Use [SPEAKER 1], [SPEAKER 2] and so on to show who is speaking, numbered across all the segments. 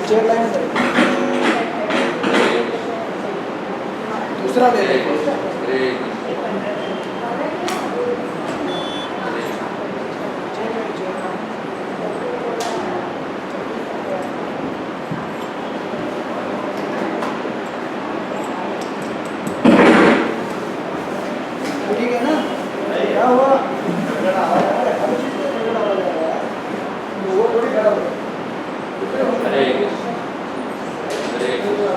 [SPEAKER 1] Chair line करें, दूसरा ले लें। ठीक है ना? क्या हुआ? वो थोड़ी खड़ा हो।
[SPEAKER 2] हरे कृष्ण हरे कृष्ण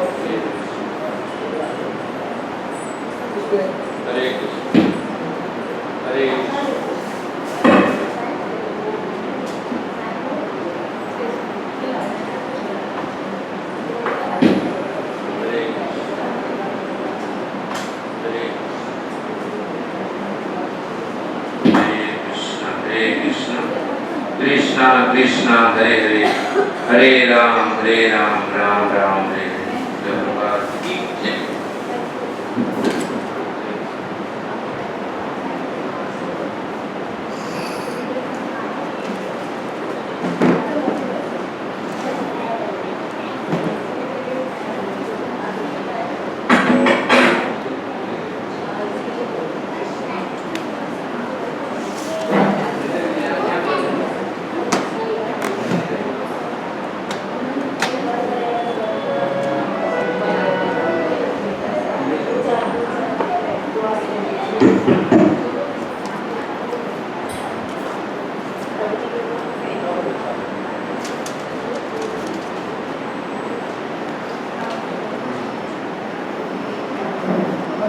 [SPEAKER 2] हरे कृष्ण हरे कृष्णा कृष्णा हरे हरे हरे राम राम राम हरे हरे। जगन्नाथ की जय।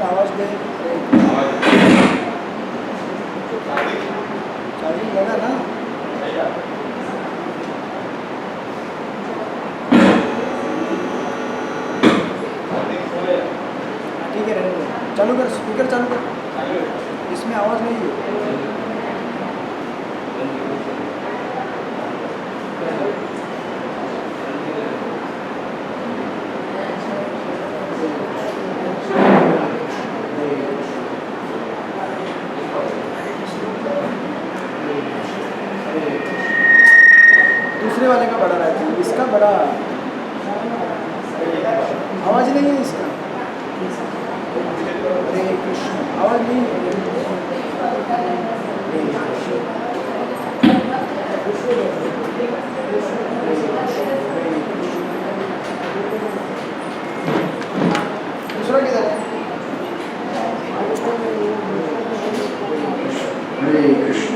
[SPEAKER 1] आवाज दे, चार्जिंग लगा ना? ठीक है, रहने दो। चालू कर, स्पीकर चालू कर, इसमें आवाज नहीं है। दूसरे वाले का बड़ा रहता है, इसका बड़ा आवाज नहीं है इसका। हरे कृष्ण, आवाज नहीं है। दूसरा किधर है?
[SPEAKER 3] हरे कृष्ण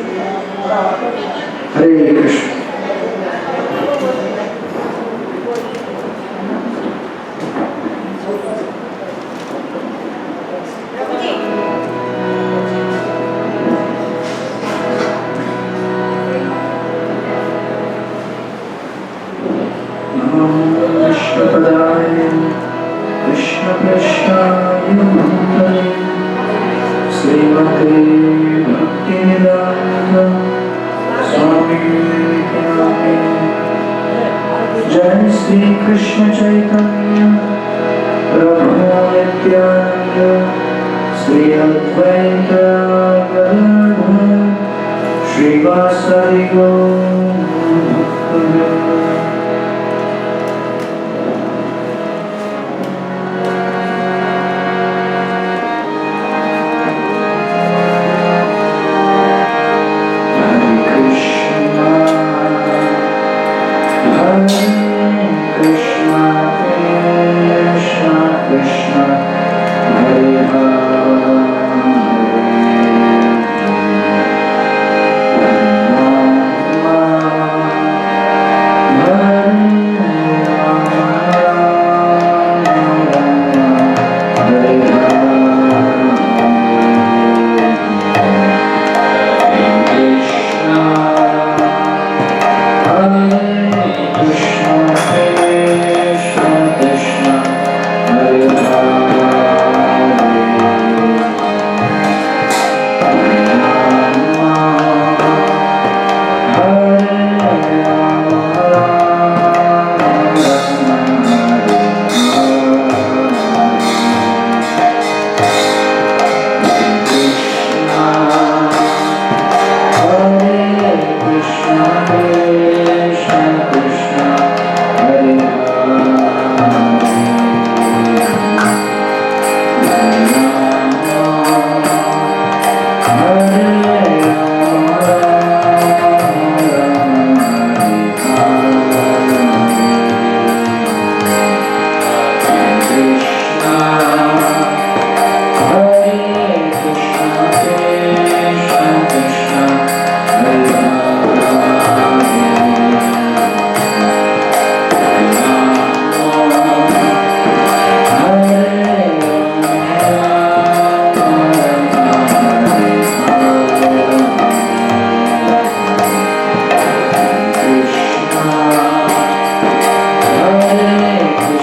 [SPEAKER 3] हरे कृष्ण। कृष्णपदाय कृष्णपृष्ठाय भूतले श्रीमते भक्तिवेदान्त स्वामी विवेकानंद। जय श्री कृष्ण चैतन्य प्रभु नित्यानंद श्री अद्वैत गदाधर श्रीवासदि गौर भक्तवृंद। Krishna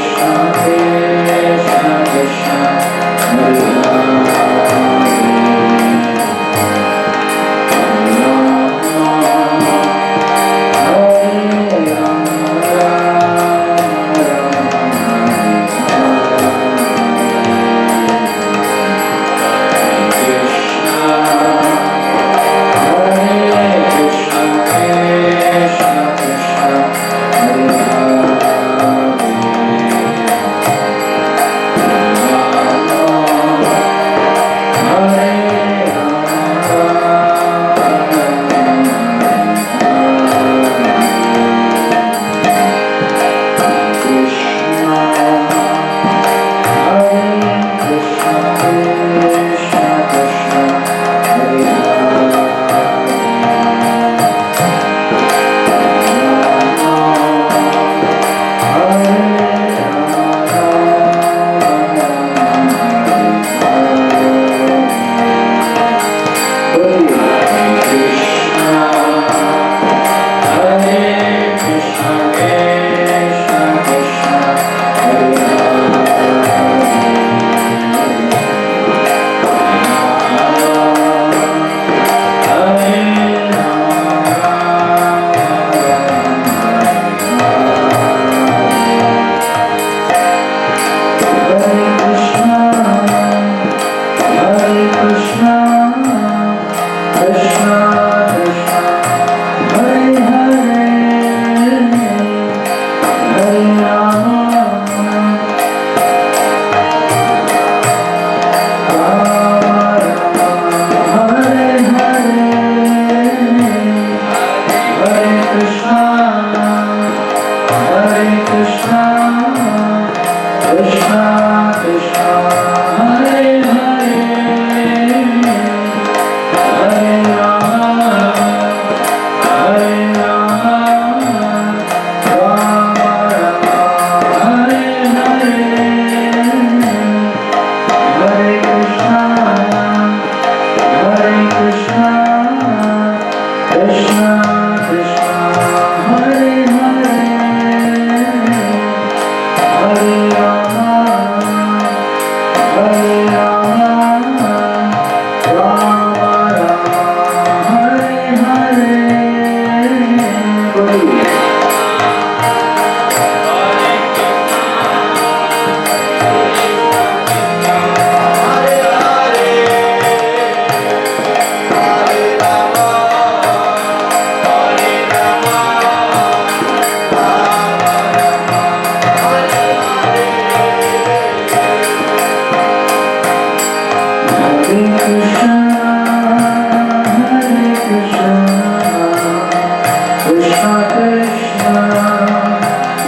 [SPEAKER 3] Krishna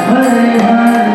[SPEAKER 3] Hare Hare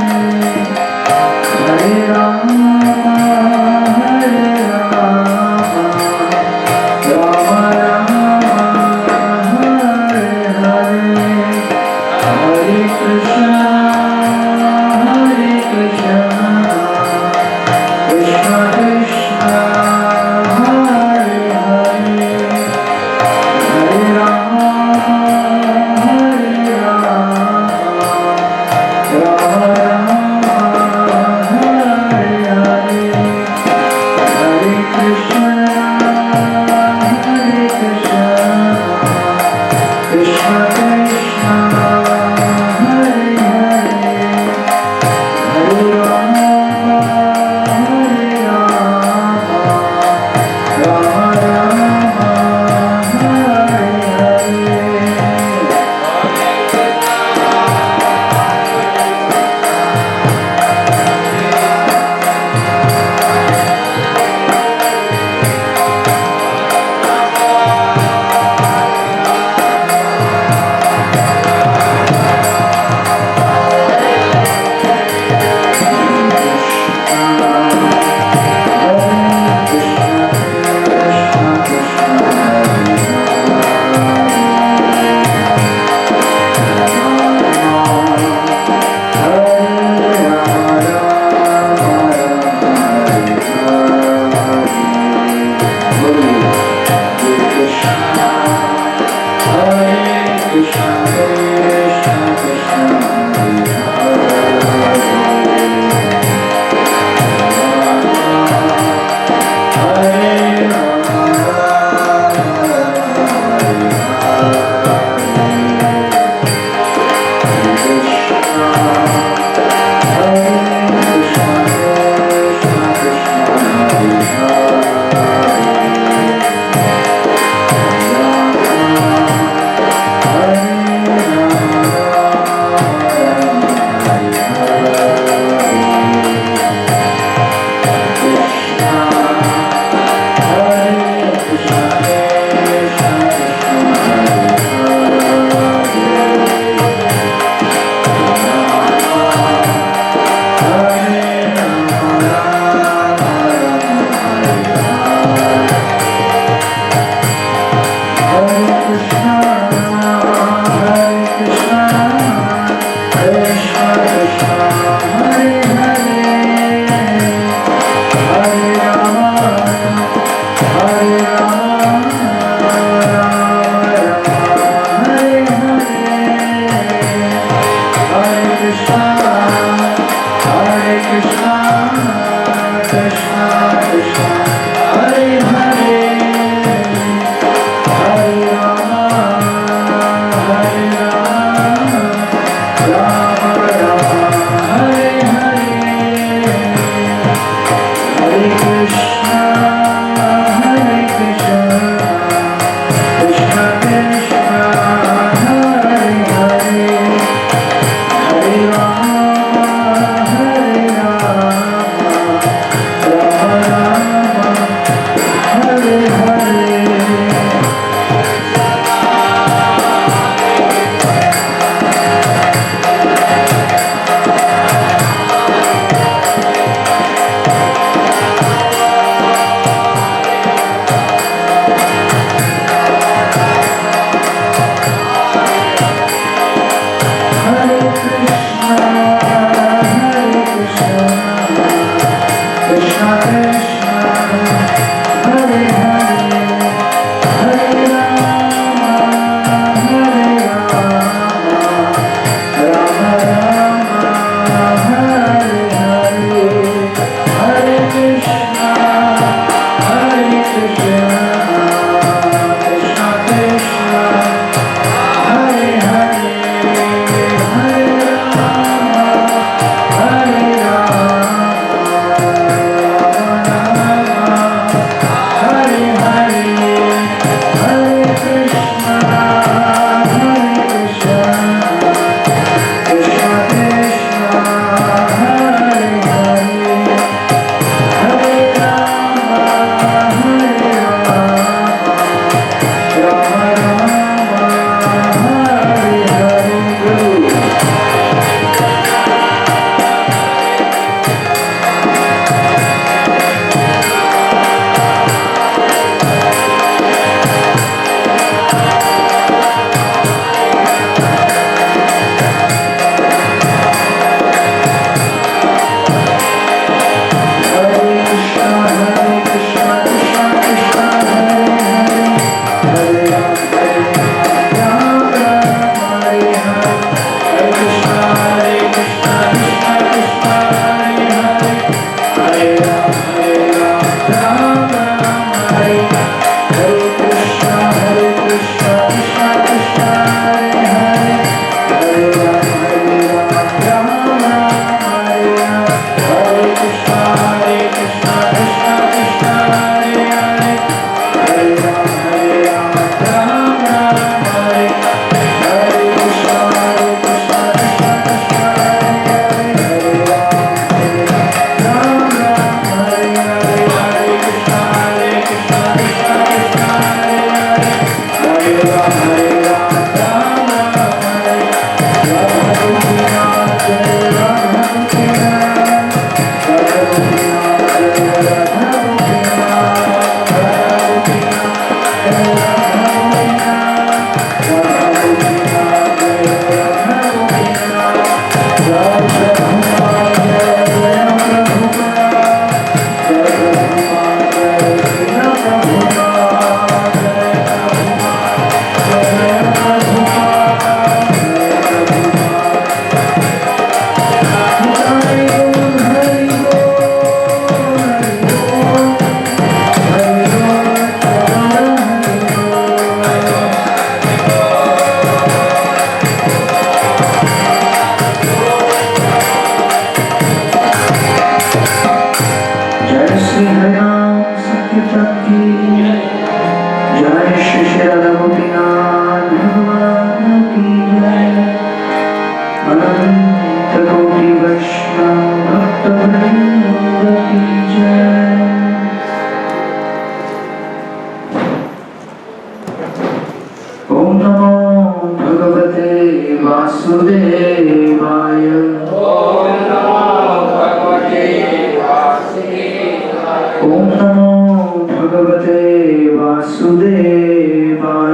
[SPEAKER 3] वासुदेवाय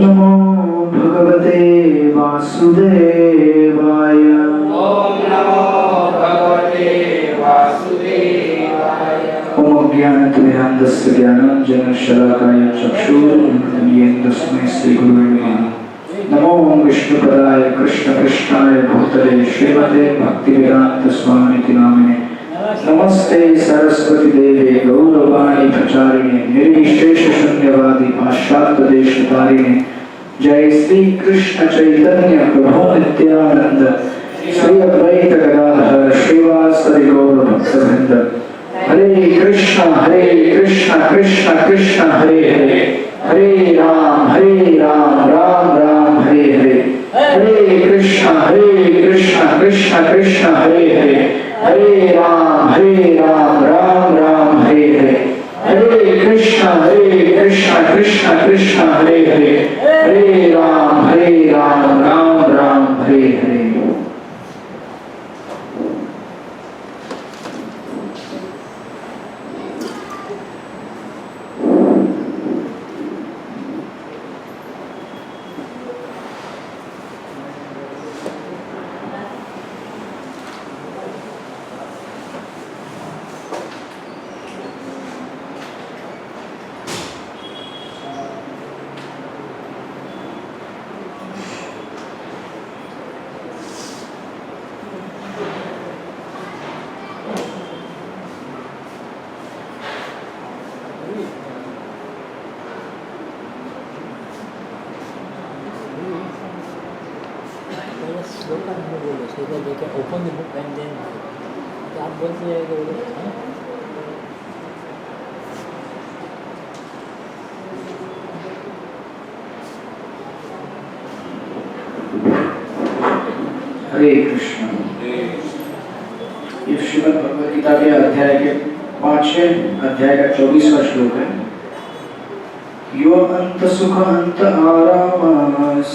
[SPEAKER 3] नमो भगवते वासुदेवाय।
[SPEAKER 2] ओम नमो भगवते वासुदेवाय।
[SPEAKER 3] ओम अज्ञानतिमिरान्धस्य ज्ञानाञ्जनशलाकाय चक्षुरुन्मीलितं तस्मै श्रीगुरुवे नमः। नमो विष्णुपदाय कृष्णकृष्णाय भूतले श्रीमते भक्तिवेदांत स्वामिति नामिने। नमस्ते सरस्वती देवे गौरवाणी प्रचारिणे निर्विशेष शून्यवादी पाश्चात्य देशतारिणे। जय श्री कृष्ण चैतन्य प्रभु नित्यानंद श्री अद्वैत गदाधर श्रीवासदि गौर भक्तवृंद। हरे कृष्ण कृष्ण कृष्ण हरे हरे, हरे राम राम राम हरे हरे। हरे कृष्ण कृष्ण कृष्ण हरे हरे, हरे राम राम राम हरे हरे। हरे कृष्ण कृष्ण कृष्ण हरे हरे, हरे Ram Ram Ram Hare Hare.
[SPEAKER 4] So that they can open the book and then आप बोलते जाएगा वो लोग।
[SPEAKER 3] हरे कृष्ण। ये श्रीमद् भगवद गीता के अध्याय के 5वें अध्याय का 24वां श्लोक है। यो अंत सुख अंत आरामस,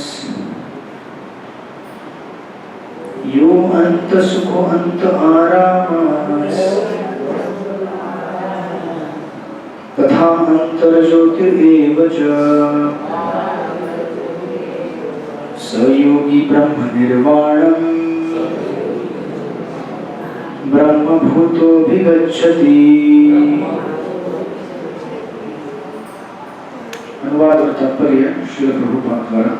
[SPEAKER 3] यो अंत सुख अंत आरामस, तथा अंतर ज्योतिरेव च, स योगी ब्रह्म निर्वाणम् ब्रह्मभूतोऽभिगच्छति। अनुवाद और तात्पर्य श्रील प्रभुपाद द्वारा।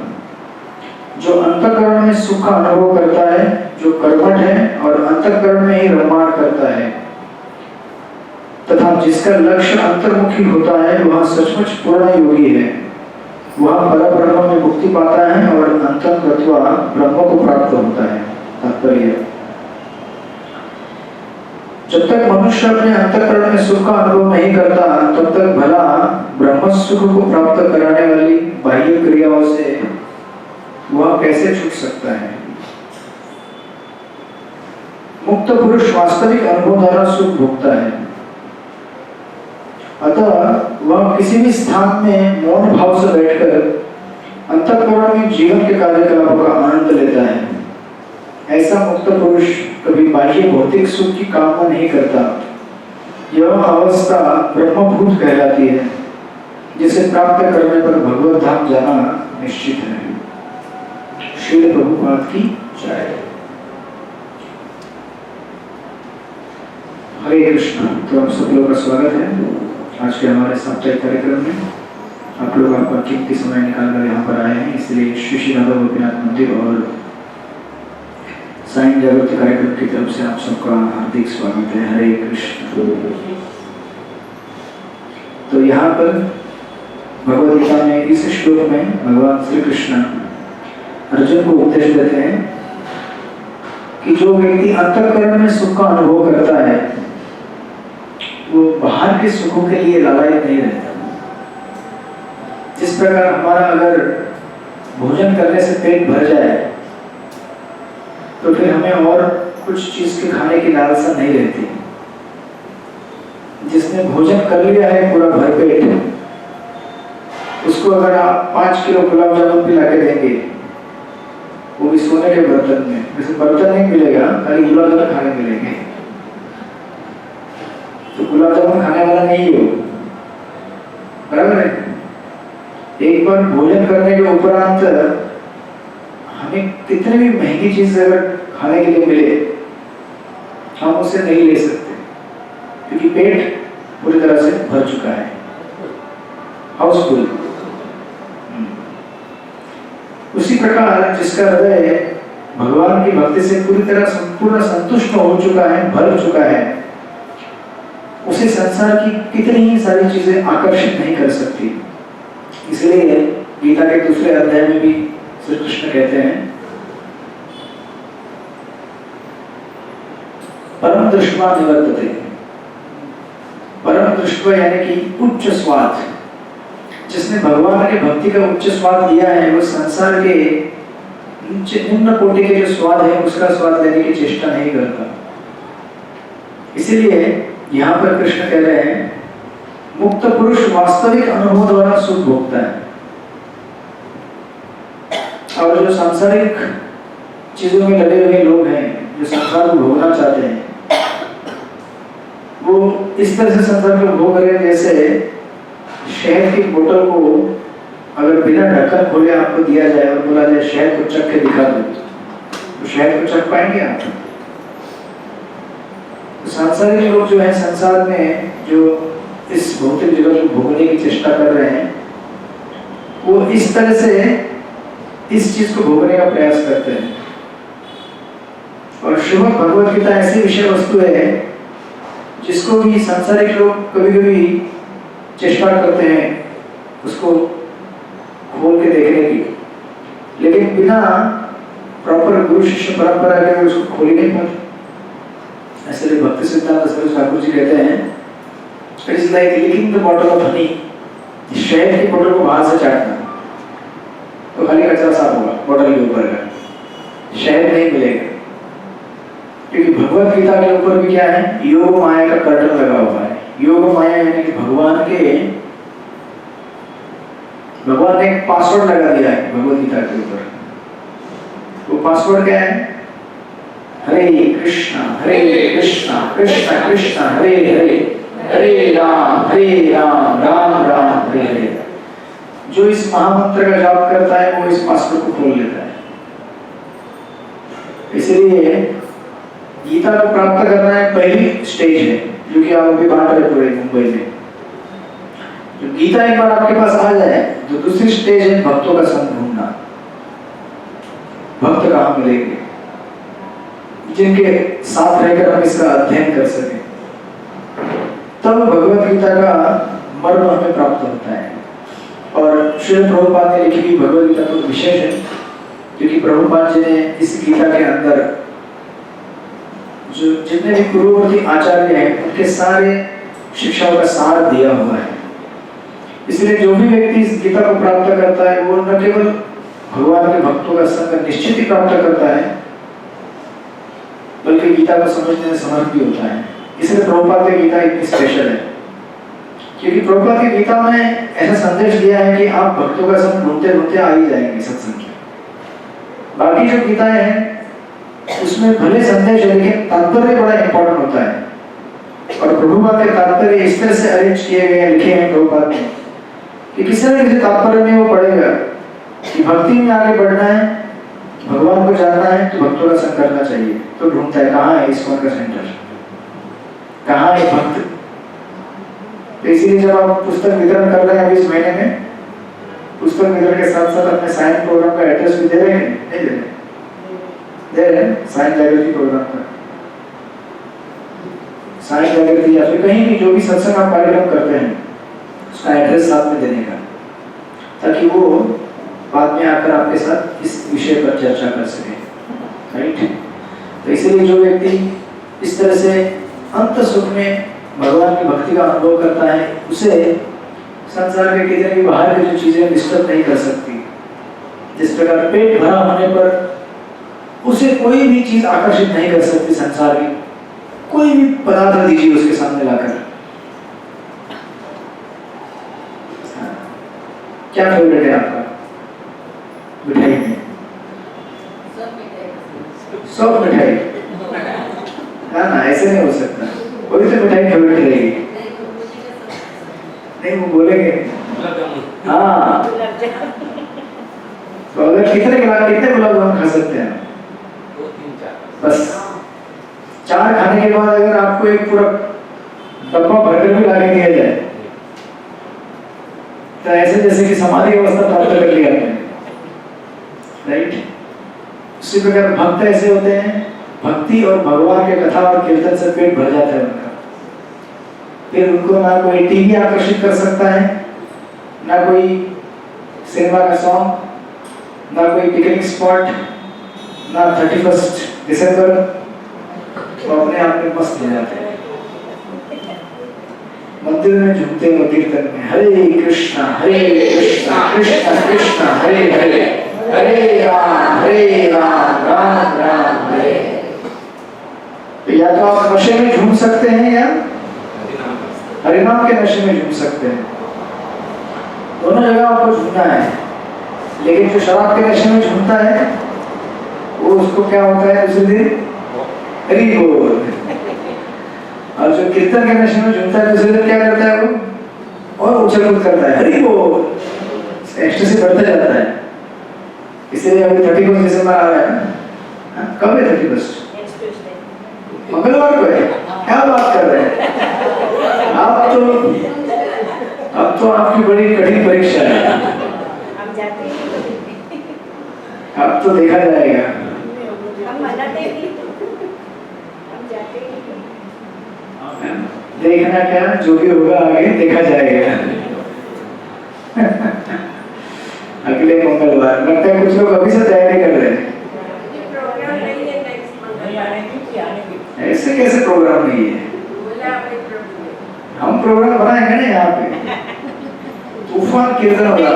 [SPEAKER 3] जो अंतःकरण में सुख का अनुभव करता है, जो कर्मठ है और अंतःकरण में ही रममाण करता है, तथा जिसका लक्ष्य अंतर्मुखी होता है, वह सचमुच पूर्ण योगी है। वह परब्रह्म में मुक्ति पाता है और अंततः गत्वा ब्रह्म को प्राप्त होता है। तात्पर्य, जब तक मनुष्य अपने अंतःकरण में सुख का अनुभव नहीं करता, तब तक भला ब्रह्म सुख को प्राप्त कराने वाली बाह्य क्रियाओं से वह कैसे छूट सकता है। मुक्त पुरुष वास्तविक अनुभव द्वारा सुख भोगता है। अतः वह किसी भी स्थान में मौन भाव से बैठकर अंतःकरण में जीवन के कार्यकलापों का आनंद लेता है। ऐसा मुक्त पुरुष कभी बाह्य भौतिक सुख की कामना नहीं करता। यह अवस्था ब्रह्मभूत कहलाती है, जिसे प्राप्त करने पर भगवत धाम जाना निश्चित है। श्रील प्रभुपाद की जय। हरे कृष्ण। तो आप सब लोग का स्वागत है आज के हमारे साप्ताहिक कार्यक्रम में। आप लोग आपका कीमती समय निकालकर यहाँ पर आए हैं, इसलिए श्री राधा गोपीनाथ मंदिर और साईं जागृति कार्यक्रम की तरफ से आप सबका हार्दिक स्वागत है। हरे कृष्ण। तो यहाँ पर भगवद गीता में इस श्लोक में भगवान श्री कृष्ण अर्जुन को उपदेश देते हैं कि जो व्यक्ति अंतःकरण में सुख का अनुभव करता है, वो बाहर के सुखों के लिए लालायित नहीं रहता। जिस प्रकार हमारा अगर भोजन करने से पेट भर जाए तो फिर हमें और कुछ चीज के खाने की लालसा नहीं रहती। जिसने भोजन कर लिया है पूरा भरपेट, उसको अगर आप 5 किलो गुलाब जामुन पिला के देंगे, वो भी सोने के बर्तन में, वैसे बर्तन नहीं मिलेगा, खाली गुलाब जामुन खाने मिलेंगे। तो गुलाब जामुन खाने वाला नहीं हो, बराबर है। एक बार भोजन करने के उपरांत हमें कितनी भी महंगी चीज अगर खाने के लिए मिले, हम उसे नहीं ले सकते, क्योंकि पेट पूरी तरह से भर चुका है, हाउसफुल। उसी प्रकार जिसका हृदय भगवान की भक्ति से पूरी तरह संपूर्ण संतुष्ट हो चुका है, भर चुका है, उसे संसार की कितनी ही सारी चीजें आकर्षित नहीं कर सकती। इसलिए गीता के दूसरे अध्याय में भी श्री कृष्ण कहते हैं, परम दृष्ट्वा निवर्तते। परम दृष्ट्वा यानी कि उच्च स्वाद, जिसने भगवान के भक्ति का उच्च स्वाद लिया है, वो संसार के निम्न कोटि के जो स्वाद है उसका स्वाद लेने की चेष्टा नहीं करता। इसलिए यहाँ पर कृष्ण कह रहे हैं, मुक्त पुरुष वास्तविक अनुभव द्वारा सुख भोगता है, और जो सांसारिक चीजों में लगे हुए लोग हैं, जो संसार को भोगना चाहते हैं, वो इस तरह से संसार को भोग रहे हैं जैसे शहद की बोतल को अगर बिना ढक्कन खोले आपको दिया जाए और बोला जाए शहद को चख के दिखा दो, तो शहद को चख पाएंगे आप? तो सांसारिक लोग जो है संसार में जो इस भौतिक जगत को भोगने की चेष्टा कर रहे हैं, वो इस तरह से इस चीज को भोगने का प्रयास करते हैं। और श्रीमद् भगवद गीता ऐसी विषय वस्तु है जिसको भी सांसारिक लोग कभी कभी चेष्टा करते हैं उसको खोल के देखने की, लेकिन बिना प्रॉपर गुरु शिष्य परंपरा के उसको खोल ही नहीं पाते। ऐसे भक्ति सिद्धांत सरस्वती ठाकुर जी कहते हैं, it is like licking the bottle of honey. शहद की बोतल को बाहर से चाटना तो खाली कचरा साफ होगा, बोतल के ऊपर का शहद नहीं मिलेगा। क्योंकि भगवत गीता के ऊपर भी क्या है, योग माया का कर्टन लगा हुआ है। योग माया यानी कि भगवान ने एक पासवर्ड लगा दिया है भगवत गीता के ऊपर। वो पासवर्ड क्या है? हरे कृष्णा कृष्ण कृष्ण हरे हरे, हरे राम राम राम हरे हरे। जो इस महामंत्र का जाप करता है वो इस पासवर्ड को खोल लेता है। इसलिए गीता को प्राप्त करना है पहली स्टेज है, जो कि आप अभी बांट रहे पूरे मुंबई में। जो गीता एक बार आपके पास आ जाए तो दूसरी स्टेज है भक्तों का संग ढूंढना। भक्त कहाँ मिलेंगे जिनके साथ रहकर हम इसका अध्ययन कर सके, तब भगवत गीता का मर्म हमें प्राप्त होता है। और श्री प्रभुपाद ने लिखी हुई भगवत गीता तो विशेष है, क्योंकि प्रभुपाद जी ने इस गीता के अंदर जो जितने भी गुरुवर्ती आचार्य हैं उनके सारे शिक्षाओं का सार दिया हुआ है। इसलिए जो भी व्यक्ति इस गीता को प्राप्त करता है वो न केवल भगवान के भक्तों का संग निश्चित ही प्राप्त करता है, बल्कि गीता को समझने में समर्थ भी होता है। इसलिए प्रभुपाद की गीता इतनी स्पेशल है, क्योंकि प्रभुपाद की गीता में ऐसा संदेश दिया है कि आप भक्तों का संग ढूंढते ढूंढते आ ही जाएंगे सत्संग में। बाकी जो गीताएं हैं उसमें भले संदेश है, लेकिन तात्पर्य बड़ा इंपॉर्टेंट होता है। और प्रभुपाद के तात्पर्य इस तरह से अरेंज किए गए हैं, लिखे हैं प्रभुपाद ने, कि किसी न किसी तात्पर्य में वो पड़ेगा कि भक्ति में आगे बढ़ना है, भगवान को जानना है, तो भक्तों का संग करना चाहिए। तो ढूंढता है कहाँ है इस्कॉन का सेंटर, कहाँ है भक्त। तो इसीलिए जब आप पुस्तक वितरण कर रहे हैं अभी इस महीने में, पुस्तक वितरण के साथ साथ अपने साइंस प्रोग्राम का एड्रेस भी दे रहे हैं, नहीं दे रहे? दे रहे हैं साइंस जागृति प्रोग्राम का, साइंस जागृति या फिर कहीं भी जो भी सत्संग आप कार्यक्रम करते हैं उसका एड्रेस साथ में देने का, ताकि वो बाद में आकर आपके साथ इस विषय पर चर्चा कर सके, राइट। तो इसलिए जो व्यक्ति इस तरह से अंत सुख में भगवान की भक्ति का अनुभव करता है, उसे संसार के कितने भी बाहर की जो चीजें डिस्टर्ब नहीं कर सकती। जिस प्रकार पेट भरा होने पर उसे कोई भी चीज आकर्षित नहीं कर सकती, संसार की कोई भी पदार्थ दीजिए उसके सामने लाकर। क्या फेवरेट है आपका मिठाई में? सब मिठाई ना, ऐसे नहीं हो सकता। कोई तो मिठाई फेवरेट रहेगी। नहीं वो बोलेंगे हाँ, तो अगर कितने गुलाब जामुन खा सकते हैं?
[SPEAKER 2] 2-3-4
[SPEAKER 3] बस 4 खाने के बाद अगर आपको एक पूरा डब्बा भरकर भी ला के दिया जाए तो ऐसे जैसे कि समाधि अवस्था प्राप्त कर लिया आपने, राइट? उसी प्रकार भक्त ऐसे होते हैं, भक्ति और भगवान के कथा और कीर्तन से पेट भर जाता है उनका। फिर उनको ना कोई टीवी आकर्षित कर सकता है, ना कोई सिनेमा का सॉन्ग, ना कोई पिकनिक स्पॉट, ना 31 दिसंबर, तो अपने आप में मस्त हो जाते हैं। मंदिर में झूमते हैं कीर्तन में, हरे कृष्णा कृष्णा कृष्णा हरे हरे, हरे राम राम राम हरे। तो या तो आप नशे में झूम सकते हैं या हरिनाम के नशे में झूम सकते हैं। दोनों जगह आपको झूमना है, लेकिन जो शराब के नशे में झूमता है वो उसको क्या होता है उसी दिन हरि बोल, और जो कीर्तन के नशे में झूमता है दूसरे दिन क्या करता है वो और उछल कूद करता है, हरि बोल, एक्सटेंसी बढ़ता जाता है। इसलिए अभी 31 दिसंबर आ रहा है ना, कब है 31? मंगलवार को है। क्या बात कर रहे हैं आप? अब तो आपकी बड़ी कठिन परीक्षा है, अब तो देखा जाएगा। देखना क्या, जो भी होगा आगे देखा जाएगा। अगले मंगलवार, लगता है कुछ लोग अभी से तैयारी कर रहे हैं। ऐसे कैसे प्रोग्राम नहीं है? हम प्रोग्राम बनाएंगे ना यहाँ पे, तूफान कीर्तन होगा।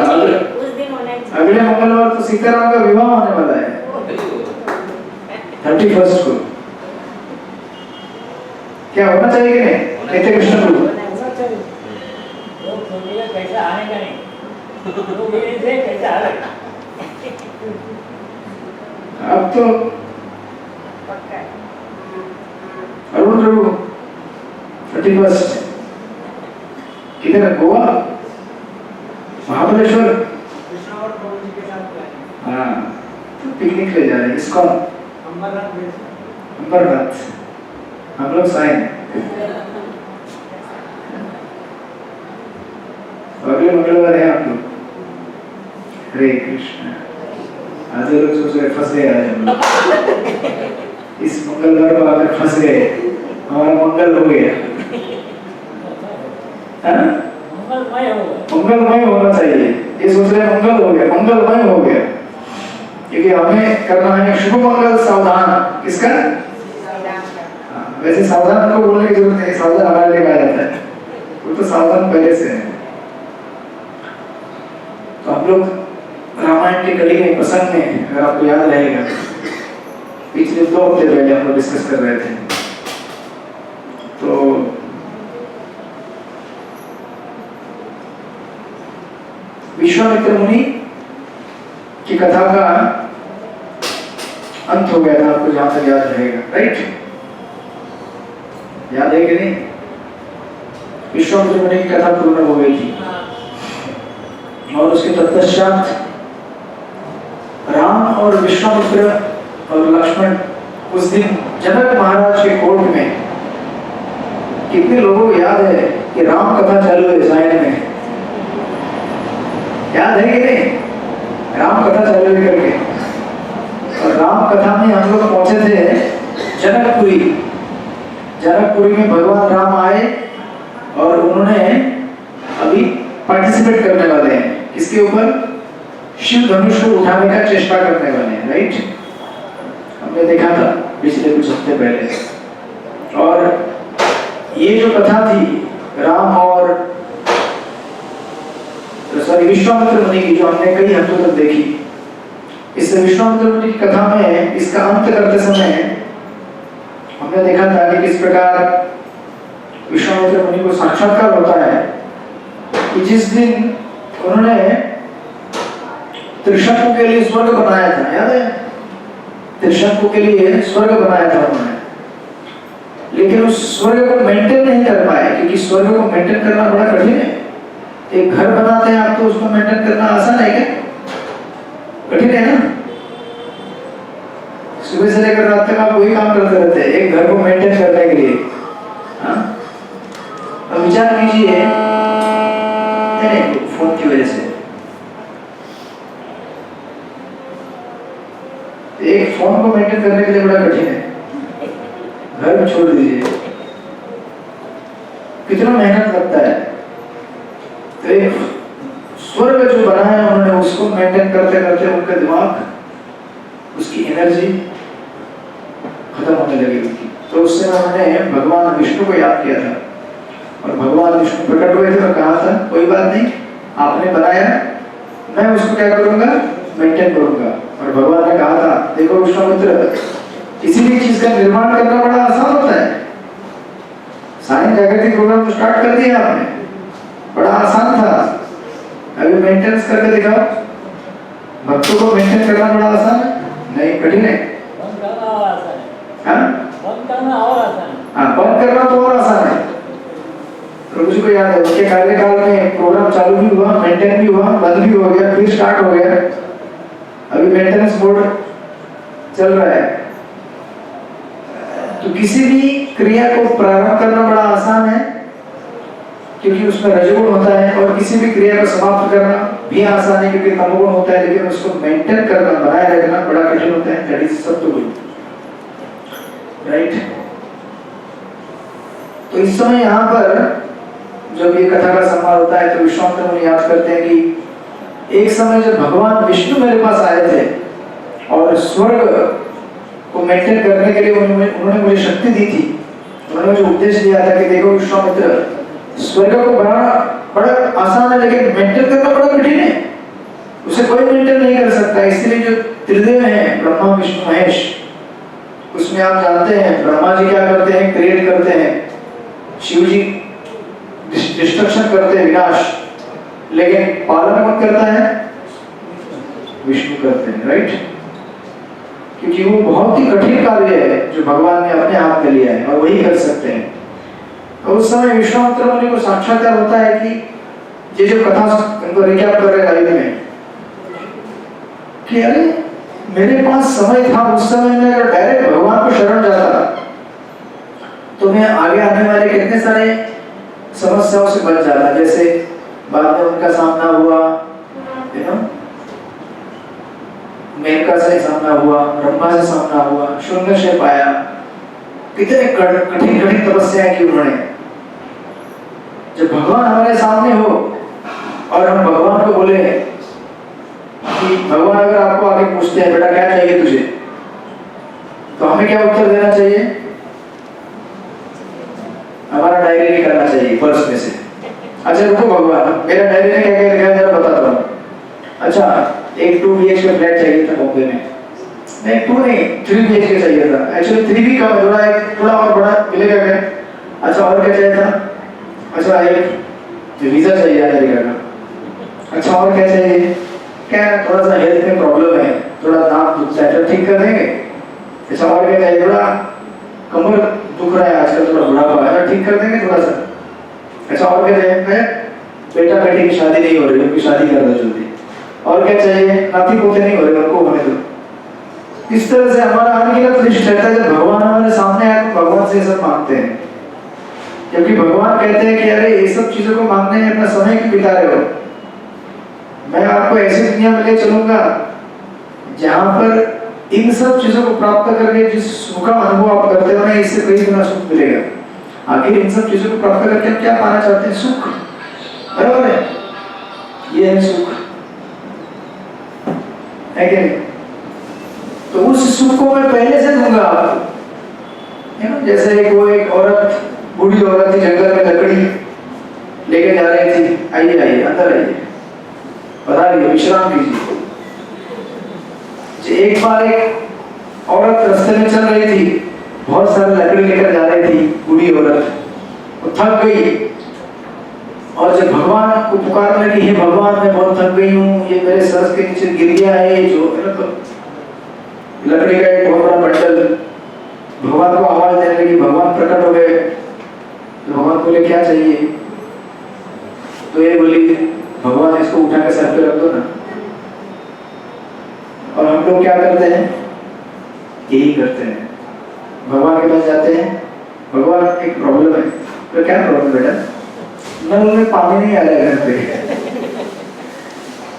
[SPEAKER 3] अगले मंगलवार तो सीताराम का विवाह होने वाला है 31 को। क्या होना चाहिए कि नहीं? नित्य कृष्ण प्रभु अब तो अरुण प्रभु 31 किधर? गोवा, महाबलेश्वर, हाँ, तो पिकनिक ले जा रहे हैं। इसको अमरनाथ हम लोग साइन। अगले मंगलवार है आप लोग। हरे कृष्ण। आधे लोग सोच रहे फंस गए आज हम लोग, इस मंगलवार को आकर फंस गए, हमारा मंगल हो गया। मंगलमय होना चाहिए, ये सोच रहे मंगल हो गया, मंगलमय हो गया, क्योंकि हमें करना है शुभ मंगल सावधान। किसका? वैसे सावधान को बोलने की जरूरत नहीं, सावधान हमारे लिए कहा जाता है, वो तो सावधान पहले से है। तो हम लोग रामायण की कड़ी के प्रसंग में, अगर आपको याद रहेगा, पिछले 2 हफ्ते पहले हम लोग डिस्कस कर रहे थे, तो विश्वामित्र मुनि की कथा का अंत हो गया था, आपको जहां तक याद रहेगा, राइट? याद है कि नहीं? विश्वामित्र मुनि की कथा पूर्ण हो गई थी, और उसके तत्पश्चात राम और विश्वामित्र और लक्ष्मण उस दिन जनक महाराज के कोर्ट में, कितने लोगों को याद है कि राम कथा चालू है साइड में? याद है कि नहीं? राम कथा चालू है करके, और राम कथा में हम लोग पहुंचे थे जनकपुरी। जनकपुरी में भगवान राम आए और उन्होंने अभी पार्टिसिपेट करने वाले हैं किसके ऊपर? शिव धनुष को उठाने का चेष्टा करने वाले हैं, राइट? हमने देखा था पिछले कुछ हफ्ते पहले। और ये जो कथा थी राम और विश्वामित्र मुनि की, जो हमने कई हफ्तों तक देखी, इस विश्वामित्र मुनि की कथा में इसका अंत करते समय हमने देखा था कि किस प्रकार विश्वामित्र मुनि को साक्षात्कार होता है कि जिस दिन उन्होंने त्रिशंकु के लिए स्वर्ग बनाया था, याद है? त्रिशंकु के लिए स्वर्ग बनाया था उन्होंने, लेकिन उस स्वर्ग को मेंटेन नहीं कर पाए, क्योंकि स्वर्ग को मेंटेन करना बड़ा कठिन है। एक घर बनाते हैं आप तो उसको मेंटेन करना आसान है क्या? कठिन है ना? सुबह से लेकर रात तक आप वही काम करते रहते हैं एक घर को मेंटेन करने के लिए। हाँ, अब विचार कीजिए, फोन की वजह से एक फोन को मेंटेन करने के लिए बड़ा कठिन है, घर में छोड़ दीजिए, कितना मेहनत लगता है। तो एक स्वर्ग जो बना है उन्होंने उसको मेंटेन करते करते उनका दिमाग, उसकी एनर्जी खत्म होने लगी उनकी। तो उससे उन्होंने भगवान विष्णु को याद किया था और भगवान विष्णु प्रकट हुए थे और कहा था कोई बात नहीं, आपने बनाया, मैं उसको क्या करूंगा, मेंटेन करूंगा। और भगवान ने कहा था देखो विश्वामित्र, किसी भी चीज का निर्माण करना बड़ा आसान होता है। साइंस जागृति प्रोग्राम स्टार्ट कर दिया आपने, बड़ा आसान था, अभी मेंटेनेंस करके दिखाओ। भक्तों को मेंटेन करना बड़ा आसान है? नहीं, कठिन है।
[SPEAKER 4] बंद करना और आसान है।
[SPEAKER 3] हाँ,
[SPEAKER 4] बंद करना और आसान है।
[SPEAKER 3] हाँ, बंद करना तो और आसान है। प्रभु जी को याद है उनके कार्यकाल में प्रोग्राम चालू भी हुआ, मेंटेन भी हुआ, बंद भी हो गया, फिर स्टार्ट हो गया, अभी मेंटेनेंस मोड चल रहा है। तो किसी भी क्रिया को प्रारंभ करना बड़ा आसान है क्योंकि उसमें रजोगुण होता है, और किसी भी क्रिया को समाप्त करना भी आसान है क्योंकि तमोगुण होता है, लेकिन उसको मेंटेन करना, बनाए रखना बड़ा कठिन होता है। दैट इज सत्वगुण, राइट? तो इस समय यहाँ पर जब ये कथा का संवाद होता है तो विश्वामित्र मुनि याद करते हैं कि एक समय जब भगवान विष्णु मेरे पास आए थे और स्वर्ग को मेंटेन करने के लिए उन्होंने मुझे शक्ति दी थी। उन्होंने मुझे उपदेश दिया था कि देखो विश्वामित्र, स्वर्ग को बनाना बड़ा आसान है लेकिन मेंटेन करना बड़ा कठिन है, उसे कोई मेंटेन नहीं कर सकता। इसलिए जो त्रिदेव हैं, ब्रह्मा विष्णु महेश, उसमें आप जानते हैं ब्रह्मा जी क्या करते हैं, क्रिएट करते हैं, शिव जी डिस्ट्रक्शन करते हैं, विनाश, लेकिन पालन कौन करता है? विष्णु करते हैं, राइट? क्योंकि वो बहुत ही कठिन कार्य है जो भगवान ने अपने हाथ में लिया है और वही कर सकते हैं। तो उस समय विश्वामित्र मुनि को साक्षात्कार होता है कि ये जो कथा उनको रिकैप कर रहे लाइव में कि अरे मेरे पास समय था, उस समय में अगर डायरेक्ट भगवान को शरण जाता तो मैं आगे आने वाले कितने सारे समस्याओं से बच जाता। जैसे बाद में उनका सामना हुआ, यू नो, मेनका से सामना हुआ, ब्रह्मा से सामना हुआ, शून्य से पाया, कितने कठिन कठिन तपस्याएं की उन्होंने। जब भगवान हमारे सामने हो और हम भगवान को बोले कि भगवान अगर आपको आगे पूछते हैं बेटा क्या चाहिए तुझे, तो हमें क्या उत्तर देना चाहिए? हमारा डायरी निकालना चाहिए पर्स में से। अच्छा रुको भगवान, मेरा डायरी में क्या क्या लिखा है जरा बताता हूँ। अच्छा, एक 2 BHK फ्लैट चाहिए था बॉम्बे में, नहीं 2 नहीं 3 BHK चाहिए था, एक्चुअली 3 भी कम है, थोड़ा और बड़ा मिलेगा क्या? अच्छा, और क्या चाहिए था? अच्छा, एक वीजा चाहिए अमेरिका का। अच्छा, और क्या चाहिए? क्या थोड़ा सा हेल्थ में प्रॉब्लम है, थोड़ा दांत दुखता है तो ठीक कर देंगे। अच्छा, और क्या चाहिए? थोड़ा कमर दुख रहा है आजकल, थोड़ा बुढ़ापा है, ठीक कर देंगे थोड़ा सा। अच्छा, और क्या चाहिए? बेटा बेटी की शादी नहीं हो रही, उनकी शादी कर दो जल्दी। और क्या चाहिए? नाती पोते नहीं हो रहे, उनको होने दो। इस तरह से हमारा अनगिनत लिस्ट रहता है। जब भगवान हमारे सामने आए तो भगवान से सब मांगते हैं, क्योंकि भगवान कहते हैं कि अरे ये सब चीजों को मांगने में अपना समय क्यों बिता रहे हो? मैं आपको ऐसी दुनिया में ले चलूंगा जहां पर इन सब चीजों को प्राप्त करके जिस सुख का अनुभव आप करते हो ना, इससे कई गुना सुख मिलेगा। आखिर इन सब चीजों को प्राप्त करके हम क्या पाना चाहते हैं? सुख, बराबर है? ये है सुख, है कि नहीं? तो उस सुख को मैं पहले से दूंगा आपको। जैसे एक औरत, बूढ़ी औरत थी, जंगल में लकड़ी लेके जा रही थी, आइए आइए अंदर आइए, बता रही विश्राम कीजिए। एक बार एक औरत रास्ते में चल रही थी, बहुत सारी लकड़ी लेकर जा रही थी, बूढ़ी औरत, वो थक गई और जब भगवान को पुकारने लगी, हे भगवान मैं बहुत थक गई हूँ, ये मेरे सर के नीचे गिर गया है जो लकड़ी का एक बहुत बड़ा बंडल, भगवान को आवाज देने लगी। भगवान प्रकट हो गए, तो भगवान बोले क्या चाहिए? तो ये बोली भगवान इसको उठा के सर पे रख दो ना। और हम लोग क्या करते हैं, यही करते हैं, भगवान के पास जाते हैं, भगवान एक प्रॉब्लम है, तो क्या प्रॉब्लम बेटा, नल में पानी नहीं आ रहा घर पे,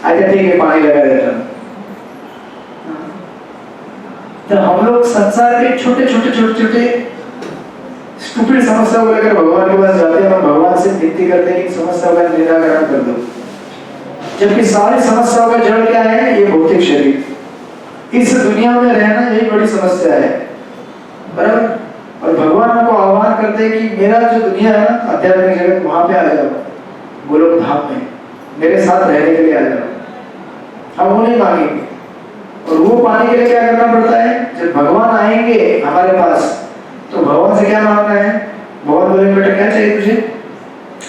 [SPEAKER 3] अच्छा ठीक है पानी लगा देता हूं। तो हम लोग संसार के छोटे स्टूपिड समस्या को लेकर भगवान के पास जाते हैं और भगवान से विनती करते हैं कि समस्या का निराकरण कर दो, जबकि सारी समस्याओं का जड़ क्या है, ये भौतिक शरीर, इस दुनिया में रहना यही बड़ी समस्या है, बराबर। और भगवान को आह्वान करते हैं कि मेरा जो दुनिया है ना, आध्यात्मिक जगत, वहां पे आ जाओ, गोलोक धाम में मेरे साथ रहने के लिए आ जाओ। हम वो नहीं मांगेंगे, और वो पाने के लिए क्या करना पड़ता है, जब भगवान आएंगे हमारे पास तो भगवान से क्या मांगना है, भगवान बोलेंगे बेटा क्या चाहिए तुझे,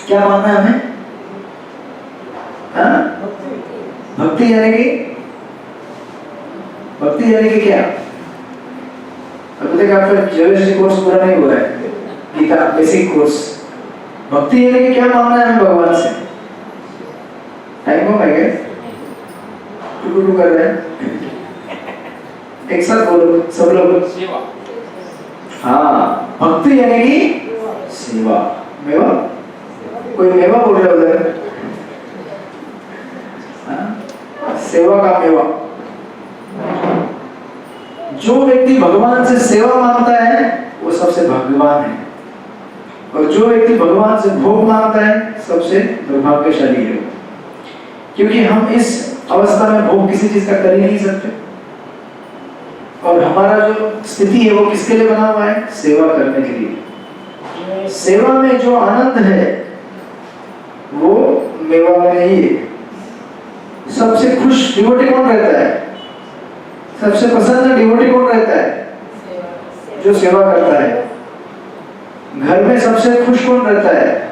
[SPEAKER 3] क्या मांगना है हमें, हाँ? भक्ति यानी कि क्या, अभी तक आपका ज्योतिषी कोर्स पूरा नहीं हुआ है, गीता बेसिक कोर्स। भक्ति यानी कि क्या मांगना है हमें भगवान से, टाइम हो गया, टू कर रहे हैं, एक साथ बोलो सब लोग,
[SPEAKER 2] सेवा।
[SPEAKER 3] हाँ, भक्ति यानी कि सेवा, मेवा, कोई मेवा बोल रहा है उधर, सेवा का मेवा। जो व्यक्ति भगवान से सेवा मांगता है वो सबसे भाग्यवान है, और जो व्यक्ति भगवान से भोग मांगता है सबसे दुर्भाग्यशाली है, क्योंकि हम इस अवस्था में भोग किसी चीज का कर ही नहीं सकते, और हमारा जो स्थिति है वो किसके लिए बना हुआ है, सेवा करने के लिए। सेवा में जो आनंद है वो मेवा में नहीं है। सबसे खुश डिवोटी कौन रहता है, सबसे पसंद डिवोटी कौन रहता है, जो सेवा करता है। घर में सबसे खुश कौन रहता है,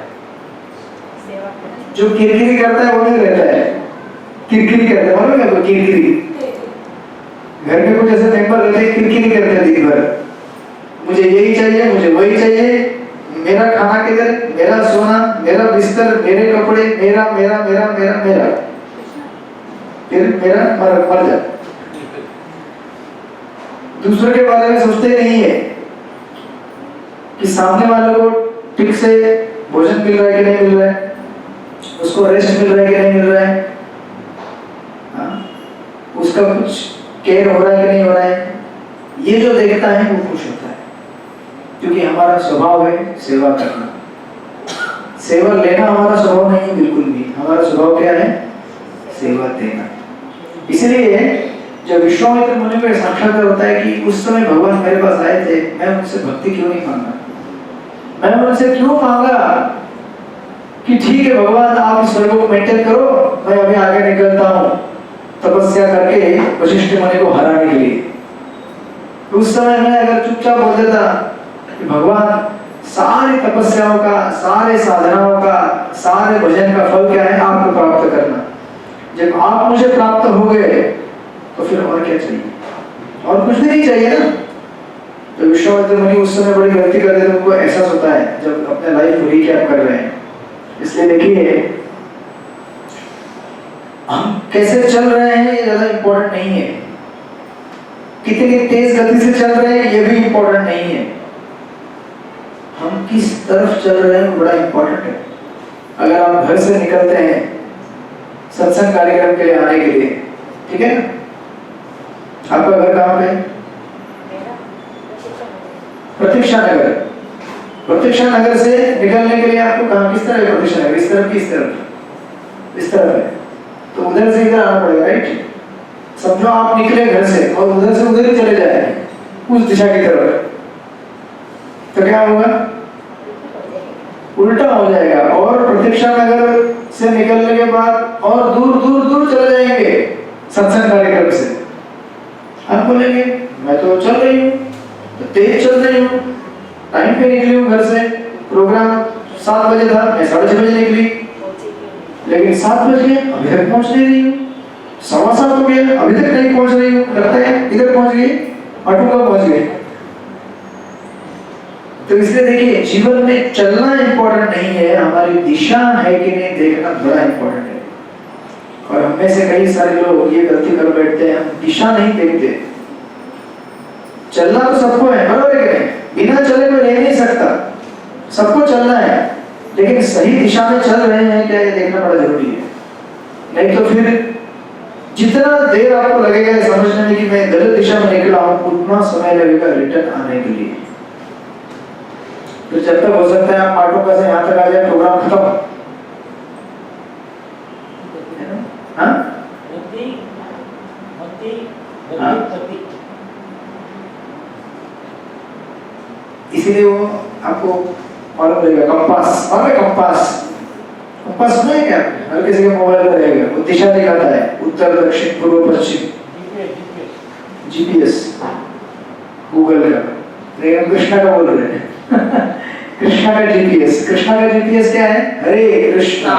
[SPEAKER 3] जो किरकिरी करता है वो नहीं रहता है, किरकिरी करता है, मालूम है आपको किरकिरी, घर में कुछ ऐसे मेंबर रहते हैं किरकिरी करते हैं दिन भर, मुझे यही चाहिए, मुझे वही चाहिए, मेरा खाना किधर, मेरा सोना, मेरा बिस्तर, मेरे कपड़े, मेरा मेरा मेरा मेरा मेरा, फिर मेरा मर जा। दूसरों के बारे में सोचते नहीं है कि सामने वालों को ठीक से भोजन मिल रहा है कि नहीं मिल रहा है, उसको रेस्ट मिल रहा है कि नहीं मिल रहा है, उसका कुछ केयर हो रहा है कि नहीं हो रहा है, ये जो देखता है वो खुश होता है, क्योंकि हमारा स्वभाव है सेवा करना। सेवा लेना हमारा स्वभाव नहीं है बिल्कुल भी, हमारा स्वभाव क्या है, सेवा देना। इसलिए जब विश्वामित्र मुनि को साक्षात्कार होता है कि उस समय भगवान मेरे पास आए थे, मैं उनसे भक्ति क्यों नहीं मांगा, मैंने उनसे क्यों मांगा कि ठीक है भगवान आप इस स्वर्ग को मेंटेन करो, मैं अभी आगे निकलता हूँ तपस्या करके वशिष्ठ मुनि को हराने के लिए। उस समय मैं अगर चुपचाप बोल देता कि भगवान सारी तपस्याओं का, सारे साधनाओं का, सारे भजन का फल क्या है, आपको प्राप्त करना, जब आप मुझे प्राप्त हो गए तो फिर और क्या चाहिए, और कुछ भी नहीं चाहिए ना। तो विश्वामित्र मुनि उस समय बड़ी गलती कर देते, उनको एहसास होता है जब अपने लाइफ रिकैप कर रहे हैं। इसलिए देखिए हम कैसे चल रहे हैं ये ज्यादा इंपॉर्टेंट नहीं है, कितनी तेज गति से चल रहे हैं ये भी इंपॉर्टेंट नहीं है, हम किस तरफ चल रहे हैं बड़ा इंपॉर्टेंट है। अगर आप घर से निकलते हैं सत्संग कार्यक्रम के लिए आने के लिए, ठीक है ना, आपका घर कहाँ पे, प्रतीक्षा नगर, प्रतीक्षा नगर से निकलने के लिए आपको कहाँ, किस तरह प्रतीक्षा नगर, इस तरफ की इस तरफ, इस तरफ है, तो उधर से इधर आना पड़ेगा, राइट। समझो आप निकले घर से और उधर से उधर ही चले जाए उस दिशा की तरफ, तो क्या होगा, उल्टा हो जाएगा, और प्रतीक्षा नगर से निकलने के बाद और दूर दूर दूर चले जाएंगे सत्संग कार्यक्रम से। आप बोलेंगे मैं तो चल रही हूँ, तो तेज चल रही हूँ, टाइम पे निकली हूँ घर से, प्रोग्राम 7 बजे था, मैं 6:30 बजे निकली, लेकिन 7 बज गए अभी तक पहुंच नहीं रही हूँ, 7:15 हो गया अभी तक नहीं पहुंच रही हूँ, लगता है इधर पहुंच गई, ऑटो कब पहुंच गई, तो इसलिए देखिए जीवन में चलना इंपॉर्टेंट नहीं है, हमारी दिशा है कि नहीं देखना बड़ा इंपॉर्टेंट है। और हम में से कई सारे लोग ये गलती कर बैठते हैं, हम दिशा नहीं देखते। चलना तो सबको है, बराबर है कि नहीं? बिना चले कोई रह नहीं सकता, सबको चलना है, लेकिन सही दिशा में चल रहे हैं क्या ये देखना बड़ा जरूरी है। नहीं तो फिर जितना देर आपको लगेगा समझने में कि मैं गलत दिशा में निकला हूं, उतना समय लगेगा रिटर्न आने के लिए। तो जब तक हो सकता है आप पाठों का से यहाँ तक आ जाए, प्रोग्राम खत्म। हाँ? इसीलिए वो आपको मालूम रहेगा कंपास, और कंपास कंपास सुना है क्या? हर किसी के मोबाइल में रहेगा, वो दिशा दिखाता है, उत्तर दक्षिण पूर्व पश्चिम। जीपीएस गूगल का, लेकिन हम कृष्णा का बोल रहे हैं। कृष्णा का जीपीएस, कृष्णा का जीपीएस क्या है? हरे कृष्णा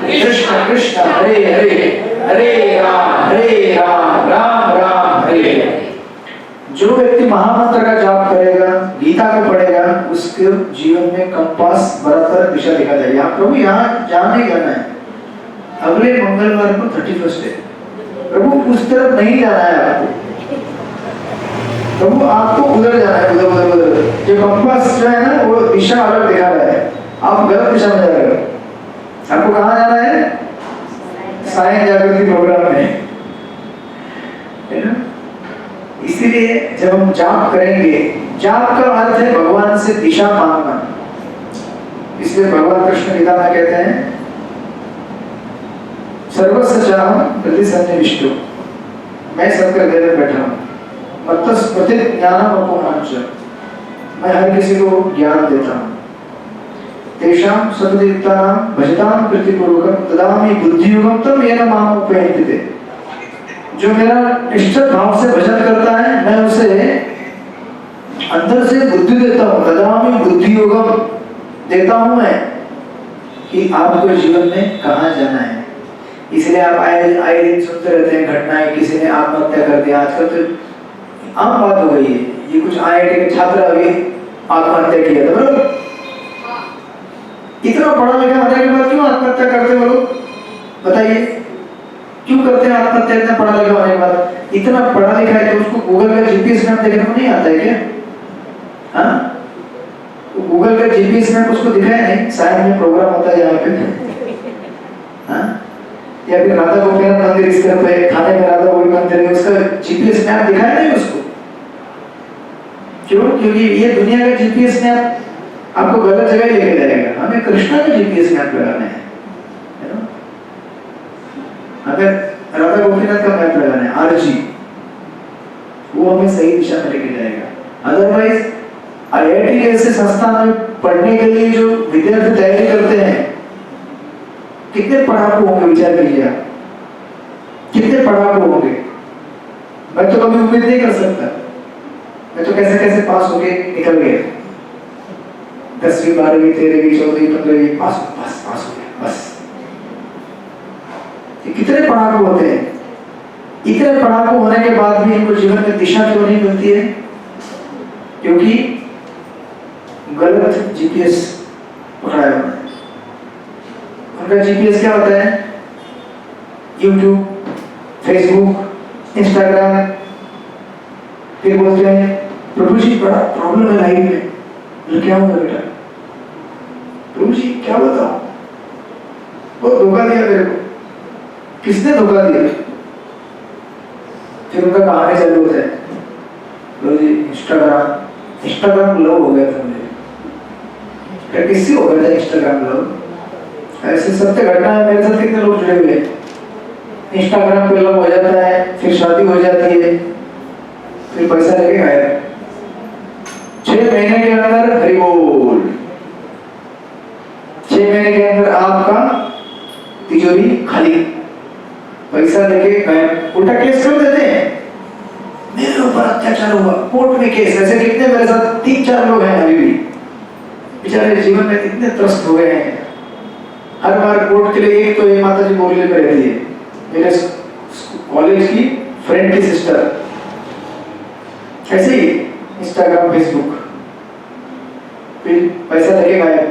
[SPEAKER 3] कृष्ण कृष्ण हरे हरे, हरे राम राम राम हरे हरे। जो व्यक्ति महामंत्र का जाप करेगा, गीता को पढ़ेगा, उसके जीवन में कंपास बराबर दिशा दिखा जाएगी। आप प्रभु यहाँ जहाँ नहीं जाना है, अगले मंगलवार को 31 है, प्रभु उस तरफ नहीं जाना है आपको, प्रभु आपको उधर जाना है, उधर उधर उधर। जो कंपास जो है ना, वो दिशा अलग दिखा रहा है, आप गलत दिशा में जा रहे हो। आपको कहाँ जाना है? सायं जागृति प्रोग्राम में, है ना? इसीलिए जब हम जाप करेंगे, जाप का अर्थ है भगवान से दिशा मांगना। इसलिए भगवान कृष्ण गीता में कहते हैं सर्वस्य चाहं प्रति सन्निविष्टो, मैं सबके हृदय में बैठा हूँ, मत्तः स्मृति ज्ञानम अपमानश्च, मैं हर किसी को ज्ञान देता हूँ। तेषां सद्वित्तानां भजतां प्रीतिपूर्वकं ददामि बुद्धियुगं तं येन माम् उपैन्ति ते। जो मेरा निश्चित भाव से भजन करता है, मैं उसे अंदर से बुद्धि देता हूँ, ददामि बुद्धियोगम देता हूँ मैं, कि आपको जीवन में कहाँ जाना है। इसलिए आप आए दिन सुनते रहते हैं घटनाएं, किसी ने आत्महत्या कर दिया, आजकल तो आम बात हो गई है। ये कुछ IIT के छात्र अभी आत्महत्या किया था, बराबर? इतना पढ़ा लिखा होने के बाद क्यों आत्महत्या करते हो लोग? बताइए क्यों करते हैं आत्महत्या? इतना पढ़ा लिखा होने के बाद, इतना पढ़ा लिखा है तो उसको गूगल का जीपीएस मैप देखने को नहीं आता है क्या? हाँ, तो गूगल का जीपीएस मैप उसको दिखाया नहीं, साइड में प्रोग्राम होता है यहाँ पे, हाँ? या फिर राधा गोपीनाथ मंदिर इस तरफ है, थाने में राधा गोपी मंदिर है, उसका जीपीएस मैप दिखाया नहीं उसको। क्यों? क्योंकि ये दुनिया का जीपीएस मैप आपको गलत जगह लेके जाएगा। हमें कृष्णा का जीपीएस मैप लगाना है ना? अगर राधा गोपीनाथ का मैप लगाना है आरजी, वो हमें सही दिशा में लेके जाएगा। अदरवाइज IIT जैसे संस्थान में पढ़ने के लिए जो विद्यार्थी तैयारी करते हैं, कितने पढ़ाकू होंगे? विचार कीजिए आप, कितने पढ़ाकू होंगे? मैं तो कभी उम्मीद नहीं कर सकता, मैं तो कैसे कैसे पास होके निकल गया, 10वीं 12वीं 13वीं 14वीं 15वीं पास हो गया बस। कितने पढ़ाकू होते हैं, इतने पढ़ाकू होने के बाद भी इनको जीवन में दिशा क्यों नहीं मिलती है? क्योंकि गलत जीपीएस पकड़ा है उन्होंने। उनका जीपीएस क्या होता है? YouTube, Facebook, Instagram। फिर बोलते हैं प्रभु जी बड़ा प्रॉब्लम है लाइफ में। तो क्या हुआ बेटा? प्रभु जी क्या बताओ, वो धोखा दिया मेरे को। किसने धोखा दिया? फिर उनका कहानी चालू होता है, प्रभु जी इंस्टाग्राम लव हो गया था मुझे। क्या किससे हो गया था इंस्टाग्राम लव? ऐसे सत्य घटना है, मेरे साथ कितने लोग जुड़े हुए हैं। इंस्टाग्राम पे लव हो जाता है, फिर शादी हो जाती है, फिर पैसा लेके गायब। 6 महीने के अंदर हरि बोल, 6 महीने के अंदर आपका तिजोरी खाली, पैसा लेके गायब। उल्टा केस कर देते हैं, मेरे ऊपर अत्याचार हुआ, कोर्ट में केस। ऐसे कितने मेरे साथ 3-4 लोग हैं अभी भी, बेचारे जीवन में इतने त्रस्त हो गए हैं। हर बार कोर्ट के लिए एक माता जी बोलने पे रहती है, मेरे कॉलेज की फ्रेंड की सिस्टर। ऐसे ही इंस्टाग्राम फेसबुक फिर पैसा लेके गायब।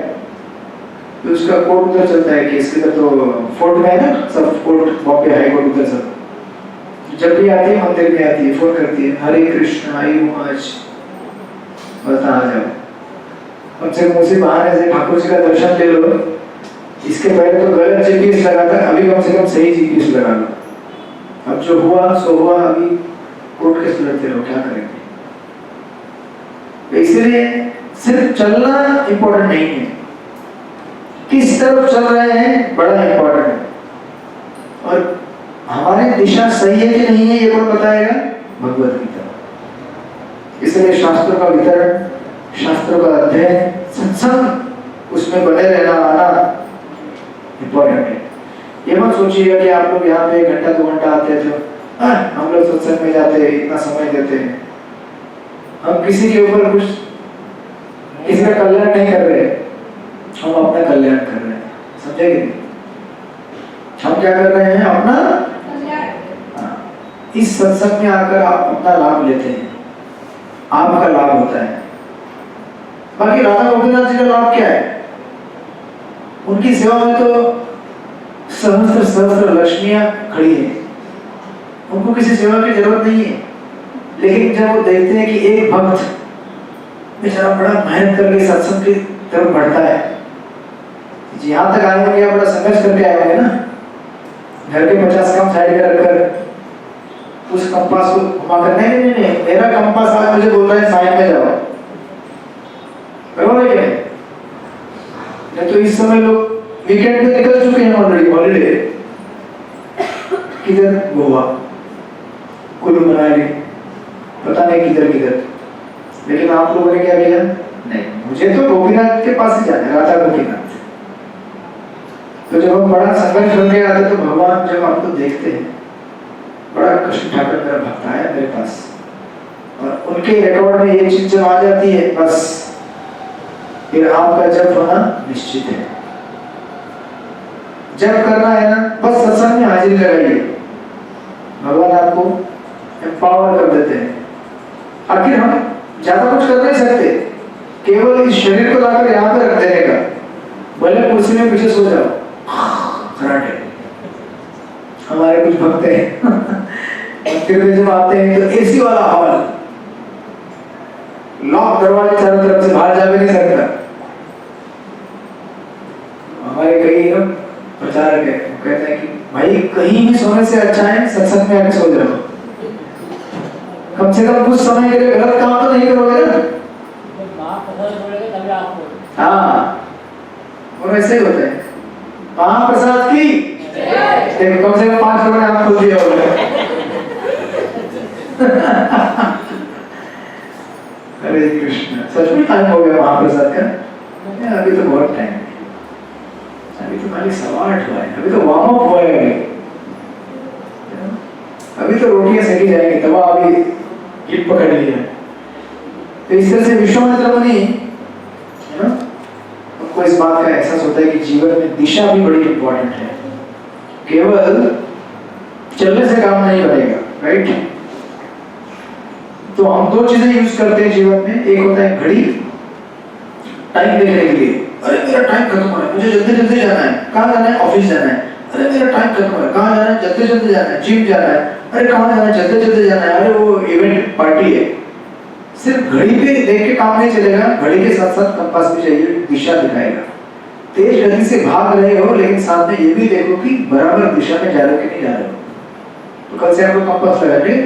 [SPEAKER 3] फिर उसका कोर्ट उधर चलता है केस के, तो फोर्ट में है ना सब, कोर्ट बॉम्बे हाई कोर्ट उधर सब। जब भी आती है मंदिर में आती है, फोन करती है, हरे कृष्ण आई हूँ आज, बता आ जाओ। कम से कम उसी बहाने से ठाकुर जी का दर्शन ले लो। इसके पहले तो गलत जीपीएस लगा था, अभी कम से कम सही जीपीएस लगा लो। अब जो हुआ सो हुआ, अभी कोर्ट केस लड़ते रहो, क्या करेंगे। इसलिए सिर्फ चलना इंपॉर्टेंट नहीं है, किस तरफ चल रहे हैं बड़ा इंपॉर्टेंट है। और हमारी दिशा सही है कि नहीं है ये कौन बताएगा? भगवत गीता। इसलिए शास्त्रों का वितरण, शास्त्रों का अध्ययन, सत्संग, उसमें बने रहना आना इंपॉर्टेंट है। ये मत सोचिएगा कि आप लोग यहाँ पे 1 घंटा 2 घंटा आते थे, हम लोग सत्संग में जाते हैं, इतना समय देते हैं, हम किसी के ऊपर कुछ, किसी का कल्याण नहीं कर रहे, हम अपना कल्याण कर रहे हैं। समझेंगे? हम क्या कर रहे हैं? अपना कल्याण। इस सत्संग में आकर आप अपना लाभ लेते हैं, आपका लाभ होता है। बाकी राधा गोपीनाथ जी का लाभ क्या है? उनकी सेवा में तो सहस्त्र सहस्त्र लक्ष्मियां खड़ी हैं, उनको किसी सेवा की जरूरत नहीं है। लेकिन जब वो देखते हैं कि एक भक्त बेचारा बड़ा मेहनत करके सत्संग की तरफ बढ़ता है, यहाँ तक आए होंगे, बड़ा संघर्ष करके आए होंगे ना, घर के 50 काम साइड में रखकर उस कंपास को घुमाकर, नहीं, मेरा कंपास आज मुझे बोल रहा है साइड में जाओ, बरोबर है? नहीं तो इस समय लोग वीकेंड में निकल चुके हैं ऑलरेडी, हॉलीडे, किधर गोवा, कुल्लू मनाली, पता नहीं किधर किधर। लेकिन आप लोगों ने क्या किया? नहीं, मुझे तो गोपीनाथ के पास ही जाना है, राधा गोपीनाथ। तो जब हम बड़ा संघर्ष करके आते तो भगवान जब आपको देखते हैं, बड़ा कृष्ण ठाकुर मेरा भक्त आया मेरे पास, और उनके रिकॉर्ड में ये चीज जब आ जाती है, बस फिर आपका जप होना निश्चित है। जप करना है ना, बस सत्संग में हाजिरी लगाइए, भगवान आपको एम्पावर कर देते हैं। आखिर हम ज्यादा कुछ कर नहीं सकते, केवल इस शरीर को लाकर यहाँ पे रख देने का, भले कुर्सी में पीछे सो जाओ, खराटे। हमारे कुछ भक्त हैं मंदिर में जब आते हैं तो एसी वाला हॉल, लॉक दरवाजे चारों तरफ से, बाहर जा भी नहीं सकता। हमारे कई प्रचारक है, कहते हैं कि भाई कहीं भी सोने से अच्छा है सत्संग में आके सो जाओ, कम से कम कुछ समय के लिए गलत काम तो नहीं करोगे ना। हाँ, और ऐसे ही होता है। महाप्रसाद की देखो, कम से कम 5 लोगों ने आप खोल दिया होगा। हरे कृष्ण। सच में टाइम हो गया महाप्रसाद का? अभी तो बहुत टाइम है, अभी तो खाली 8:15 हुआ है, अभी तो वार्म अप हुआ है, अभी तो रोटियां सेकी जाएंगी, तवा अभी हिट पकड़ लिया। तो इस तरह से विश्वामित्र मुनि है ना, उनको इस बात का एहसास होता है कि जीवन में दिशा भी बड़ी इंपॉर्टेंट है, केवल चलने से काम नहीं बनेगा, राइट? तो हम 2 चीजें यूज करते हैं जीवन में, एक होता है घड़ी, टाइम देखने के लिए, अरे मेरा टाइम खत्म हो रहा है, मुझे जल्दी जल्दी जाना है, कहाँ जाना है? ऑफिस जाना है, अरे मेरा टाइम खत्म हो रहा है, कहाँ जाना है? जल्दी जल्दी जाना है, जिम जाना है, अरे कहाँ जाना है? जल्दी जल्दी जाना है, अरे वो इवेंट पार्टी है। सिर्फ घड़ी पे देख के काम नहीं चलेगा, घड़ी के साथ साथ कंपास भी चाहिए, दिशा दिखाएगा। तेज गति से भाग रहे हो, लेकिन साथ में ये भी देखो कि बराबर दिशा में जा रहे हो कि नहीं जा रहे हो। तो कल से आपको कंपास लगा, ठीक?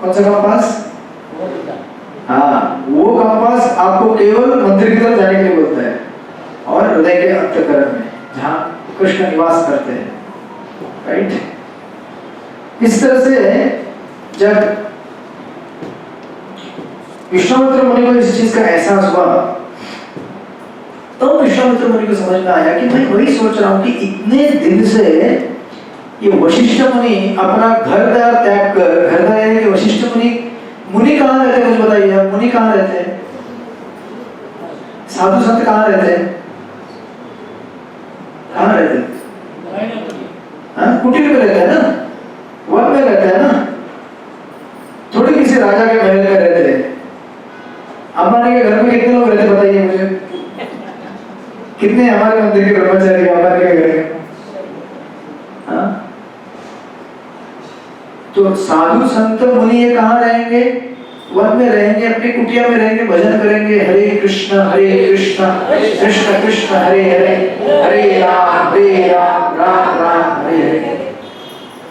[SPEAKER 3] कौन सा कंपास? हाँ, वो कंपास आपको केवल मंदिर की तरफ जाने के लिए बोलता है, और हृदय के अंतःकरण में जहाँ कृष्ण निवास करते हैं, राइट? इस तरह से जब विश्वामित्र मुनि को इस चीज का एहसास हुआ, तो विश्वामित्र मुनि को समझ में आया कि मैं वही सोच रहा हूँ कि इतने दिन से ये वशिष्ठ मुनि अपना घर द्वार त्याग कर, घर द्वार यानी कि वशिष्ठ मुनि कहाँ रहते हैं? मुझे बताइए, मुनि कहाँ रहते हैं? साधु संत कहाँ रहते हैं? कहाँ रहते हैं? हाँ, कुटीर में रहते हैं ना, वन में रहते हैं ना, थोड़ी किसी राजा के महल में रहते हैं। अंबानी के घर में कितने लोग रहते बताइए मुझे? कितने हमारे मंदिर के ब्रह्मचारी हमारे क्या करेंगे? हाँ? तो साधु संत मुनि ये कहाँ रहेंगे? वन में रहेंगे, अपनी कुटिया में रहेंगे, भजन करेंगे, हरे कृष्ण कृष्ण कृष्ण हरे हरे, हरे राम राम राम हरे हरे।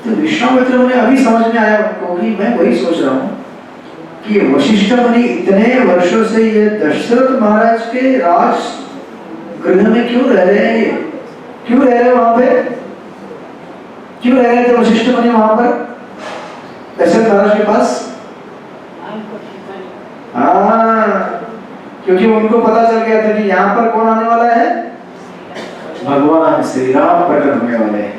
[SPEAKER 3] तो विश्वामित्र मुनि अभी समझ में आया उनको कि मैं वही सोच रहा हूँ कि वशिष्ठ मुनि इतने वर्षों से ये दशरथ महाराज के राज गृह में क्यों रह रहे हैं? ये क्यों रह रहे हैं वहां पे? क्यों रह रहे थे वशिष्ठ मुनि वहां पर दशरथ महाराज के पास? हाँ, क्योंकि उनको पता चल गया था कि यहाँ पर कौन आने वाला है? भगवान श्री राम प्रकट होने वाले हैं।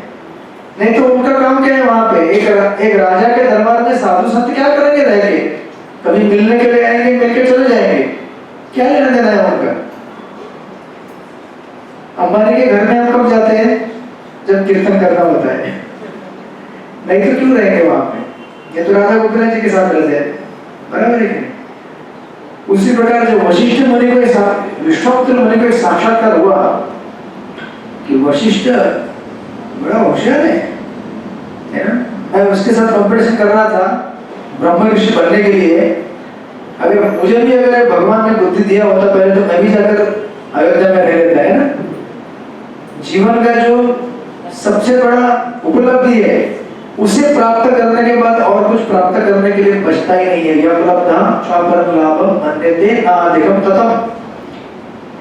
[SPEAKER 3] नहीं तो उनका काम क्या है वहां पे? एक राजा के दरबार में साधु संत क्या करेंगे रह के? कभी मिलने के लिए आएंगे, मिलके चले जाएंगे, क्या लेना देना है उनका? अंबानी के घर में हम कब जाते हैं? जब कीर्तन करना होता है, नहीं तो क्यों रहेंगे वहां पे? ये तो राधा गोविंद जी के साथ रहते हैं, बराबर है कि? उसी प्रकार जो वशिष्ठ मुनि को विश्वामित्र मुनि को साक्षात्कार हुआ कि वशिष्ठ बड़ा होशियार है ना? मैं उसके साथ कंपटीशन कर रहा था ब्रह्म ऋषि बनने के लिए। अगर मुझे भी अगर भगवान ने बुद्धि दिया होता पहले, तो मैं भी जाकर अयोध्या में रह लेता है ना। जीवन का जो सबसे बड़ा उपलब्धि है उसे प्राप्त करने के बाद और कुछ प्राप्त करने के लिए बचता ही नहीं है। यह उपलब्धं स्वापरं लाभं मन्यते न अधिकं ततम्,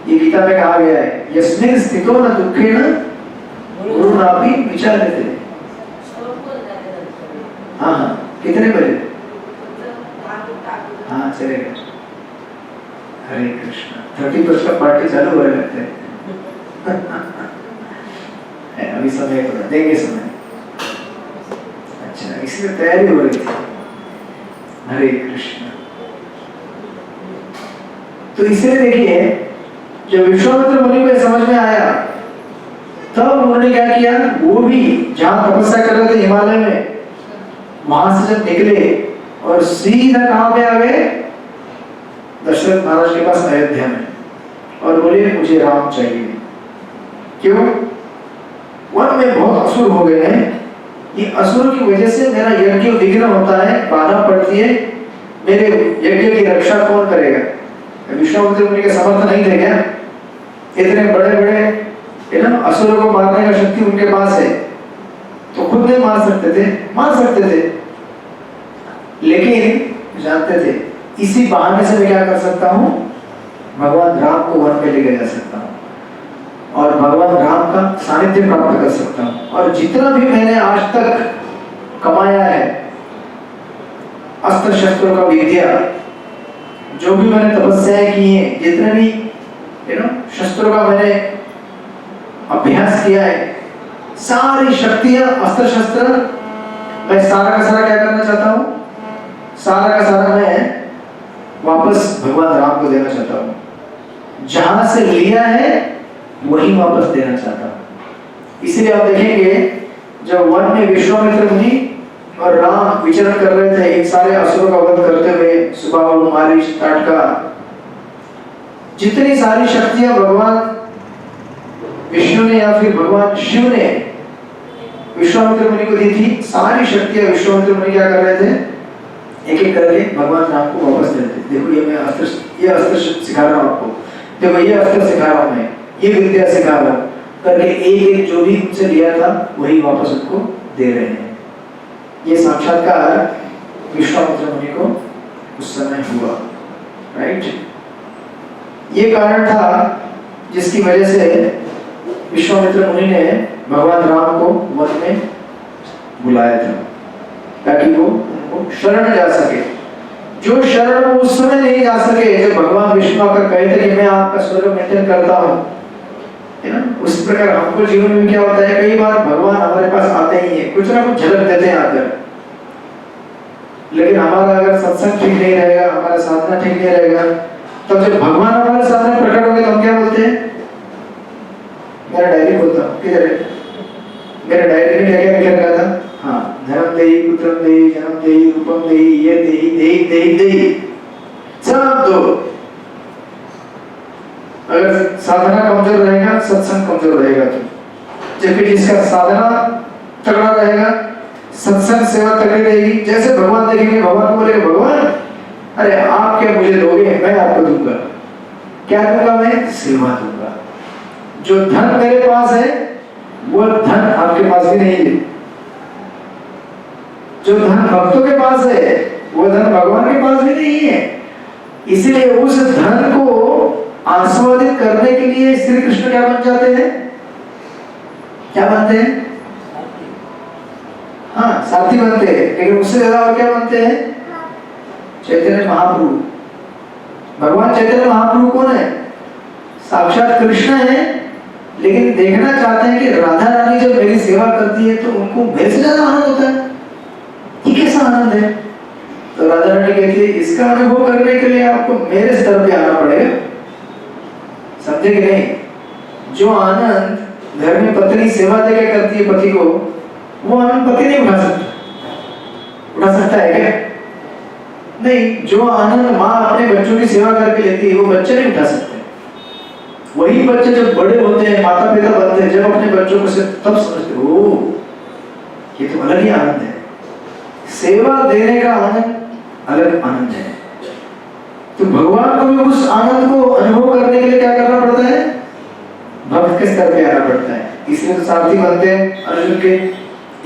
[SPEAKER 3] ये गीता में कहा गया है। यस्मिन् स्थितो न दुःखेन गुरुणापि विचार्यते। हाँ हाँ, कितने बजे? हाँ चलेगा। हरे कृष्ण। 30% का पार्टी चालू हो रहे लगते हैं। अभी समय थोड़ा देंगे समय। अच्छा, इसलिए तैयारी हो रही थी। हरे कृष्ण। तो इसलिए देखिए, जब विश्वामित्र मुनि को समझ में आया, तब उन्होंने क्या किया? वो भी जहां तपस्या कर रहे थे हिमालय में, वहां से जब निकले और सीधा कहां पे आ गए? दशरथ महाराज के पास अयोध्या में, और बोले मुझे राम चाहिए। क्यों? वन में बहुत असुर हो गए हैं, ये असुर की वजह से मेरा यज्ञ विघ्न होता है, बाधा पड़ती है, मेरे यज्ञ की रक्षा कौन करेगा? विश्वामित्र मुनि के समर्थ नहीं थे क्या? इतने बड़े बड़े है ना असुरों को मारने का शक्ति उनके पास है, तो खुद नहीं मार सकते थे, लेकिन जानते थे इसी बहाने से मैं क्या कर सकता हूँ? भगवान राम को वन में लेके जा सकता हूँ और भगवान राम का सानिध्य प्राप्त कर सकता हूँ। और जितना भी मैंने आज तक कमाया है अस्त्र शस्त्रों का विद्या, जो भी मैंने तपस्याएं की हैं, जितने भी शस्त्रों का मैंने अभ्यास किया है, सारी शक्तियां अस्त्र शस्त्र मैं सारा का सारा क्या करना चाहता हूँ? सारा का सारा मैं वापस भगवान राम को देना चाहता हूँ। जहां से लिया है वही वापस देना चाहता हूँ। इसलिए आप देखेंगे जब वन में विश्वामित्र मुनि और राम विचरण कर रहे थे, इन सारे असुरों का वध करते हुए, सुबाहु, मारीच, ताटका, जितनी सारी शक्तियां भगवान विष्णु ने या फिर भगवान शिव ने विश्वामित्र मुनि को दी थी, सारी शक्तियां विश्वामित्र मुनि क्या कर रहे थे? एक एक करके भगवान राम को वापस देते। देखो ये अस्त्र सिखा रहा हूँ आपको, देखो ये अस्त्र सिखा रहा हूँ मैं, ये विद्या सिखा रहा हूँ करके एक एक जो भी उनसे लिया था वही वापस उनको दे रहे हैं। ये साक्षात्कार विश्वामित्र मुनि को उस समय हुआ, राइट? ये कारण था जिसकी वजह से विश्वामित्र मुनि ने भगवान राम को वन में बुलाया था, ताकि वो शरण जा सके। जो शरण वो उस समय नहीं जा सके जब भगवान विष्णु आकर कहे थे कि मैं आपका स्वर्ग मेंटेन करता हूँ, है ना? उस प्रकार हमको जीवन में क्या होता है, कई बार भगवान हमारे पास आते ही है, कुछ ना कुछ झलक देते हैं आकर, लेकिन हमारा अगर सत्संग ठीक नहीं रहेगा, हमारा साधना ठीक नहीं रहेगा, तब जब भगवान हमारे सामने प्रकट होंगे तो हम क्या बोलते हैं? मेरा डायरी बोलता हूँ, किधर है मेरा डायरी में क्या क्या लिखा रखा था? हाँ, धर्म देहि, पुत्रम देहि, जन्म देहि, रूपम देहि, ये देहि, देहि देहि देहि, सब दो। अगर साधना कमजोर रहेगा, सत्संग कमजोर रहेगा। तो जबकि जिसका साधना तगड़ा रहेगा, सत्संग सेवा तगड़ी रहेगी, जैसे भगवान देखेंगे, भगवान को बोलेंगे, भगवान अरे आप क्या मुझे दोगे, मैं आपको दूंगा। क्या दूंगा? मैं सेवा दूंगा। जो धन मेरे पास है वो धन आपके पास भी नहीं है। जो धन भक्तों के पास है वो धन भगवान के पास भी नहीं है। इसीलिए उस धन को आस्वादित करने के लिए श्री कृष्ण क्या बन जाते हैं? क्या बनते हैं? हाँ, साथी बनते हैं। लेकिन उससे ज्यादा और क्या बनते हैं? चैतन्य महाप्रभु। भगवान चैतन्य महाप्रभु कौन है? साक्षात कृष्ण है, लेकिन देखना चाहते हैं कि राधा रानी जब मेरी सेवा करती है तो उनको मेरे से ज्यादा आनंद होता है। ये कैसा आनंद है? तो राधा रानी कहती है, इसका अनुभव करने के लिए आपको मेरे स्तर पे आना पड़ेगा। समझे कि नहीं? जो आनंद घर में पत्नी सेवा देकर करती है पति को, वो आनंद पति नहीं उठा सकता। उठा सकता है क्या? नहीं। जो आनंद माँ अपने बच्चों की सेवा करके लेती है वो बच्चे नहीं उठा सकते। वही बच्चे जब बड़े होते हैं, माता पिता बनते हैं, जब अपने बच्चों को से तब समझते हो ये तो अलग ही आनंद है। सेवा देने का आनंद अलग आनंद है। तो भगवान को भी उस आनंद को अनुभव करने के लिए क्या करना पड़ता है? भक्त के स्तर पे आना पड़ता है। इसलिए तो सारथी बनते हैं अर्जुन के,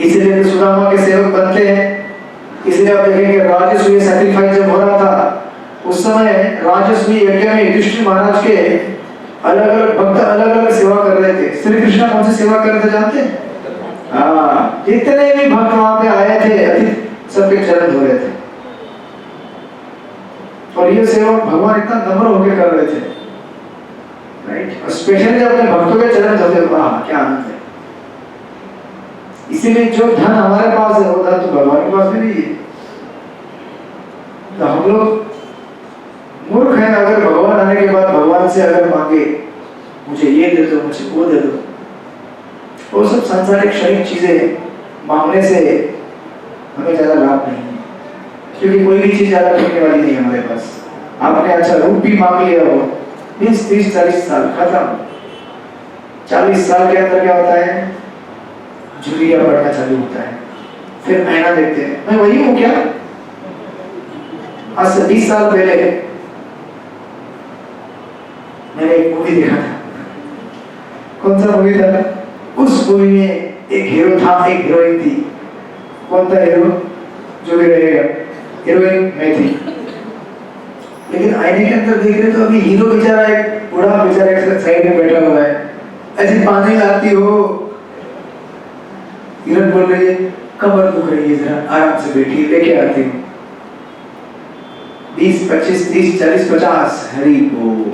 [SPEAKER 3] इसीलिए तो सुदामा के सेवक बनते हैं। इसलिए आप देखेंगे राजसूय सैक्रिफाइस जब हो रहा था, उस समय राजसूय यज्ञ में युधिष्ठिर महाराज के अलग अलग भक्त अलग अलग सेवा कर रहे थे। श्री कृष्ण कौन सी सेवा कर रहे थे जानते हैं? हाँ, जितने भी भक्त वहां पे आए थे सबके चरण धो रहे थे। और ये सेवा भगवान इतना नम्र होकर कर रहे थे, राइट? और स्पेशली जब अपने भक्तों के चरण धोते, वाह क्या आनंद है। इसीलिए जो धन हमारे पास है वो धन तो भगवान के पास भी नहीं है। तो हम लोग मूर्ख हैं अगर भगवान आने के बाद भगवान से अगर मांगे मुझे ये दे दो, मुझे वो दे दो। वो सब सांसारिक क्षणिक चीजें मांगने से हमें ज्यादा लाभ नहीं है, क्योंकि कोई भी चीज ज्यादा टिकने वाली नहीं है हमारे पास। आपने अच्छा रूप भी मांग लिया हो 20, 30, 40 साल खत्म। 40 साल के अंदर क्या होता है? झुर्रियां पड़ना चालू होता है, फिर महीना देखते हैं। मैं वही हूँ क्या? आज से 20 साल पहले मैंने एक मूवी देखा था। कौन सा मूवी था? उस मूवी में एक हीरो था, एक हीरोइन थी। कौन था हीरो? जो भी रहेगा, हीरोइन मैं थी। लेकिन आईने के अंदर देख रहे तो अभी हीरो बेचारा एक बूढ़ा बेचारा एक साइड में बैठा हुआ है। ऐसी पानी लाती हो, हीरोइन बोल रही है कमर दुख रही है, जरा आराम से बैठिए, लेके आती हूँ। 20, 25, 30, 40, 50 हरी बोल।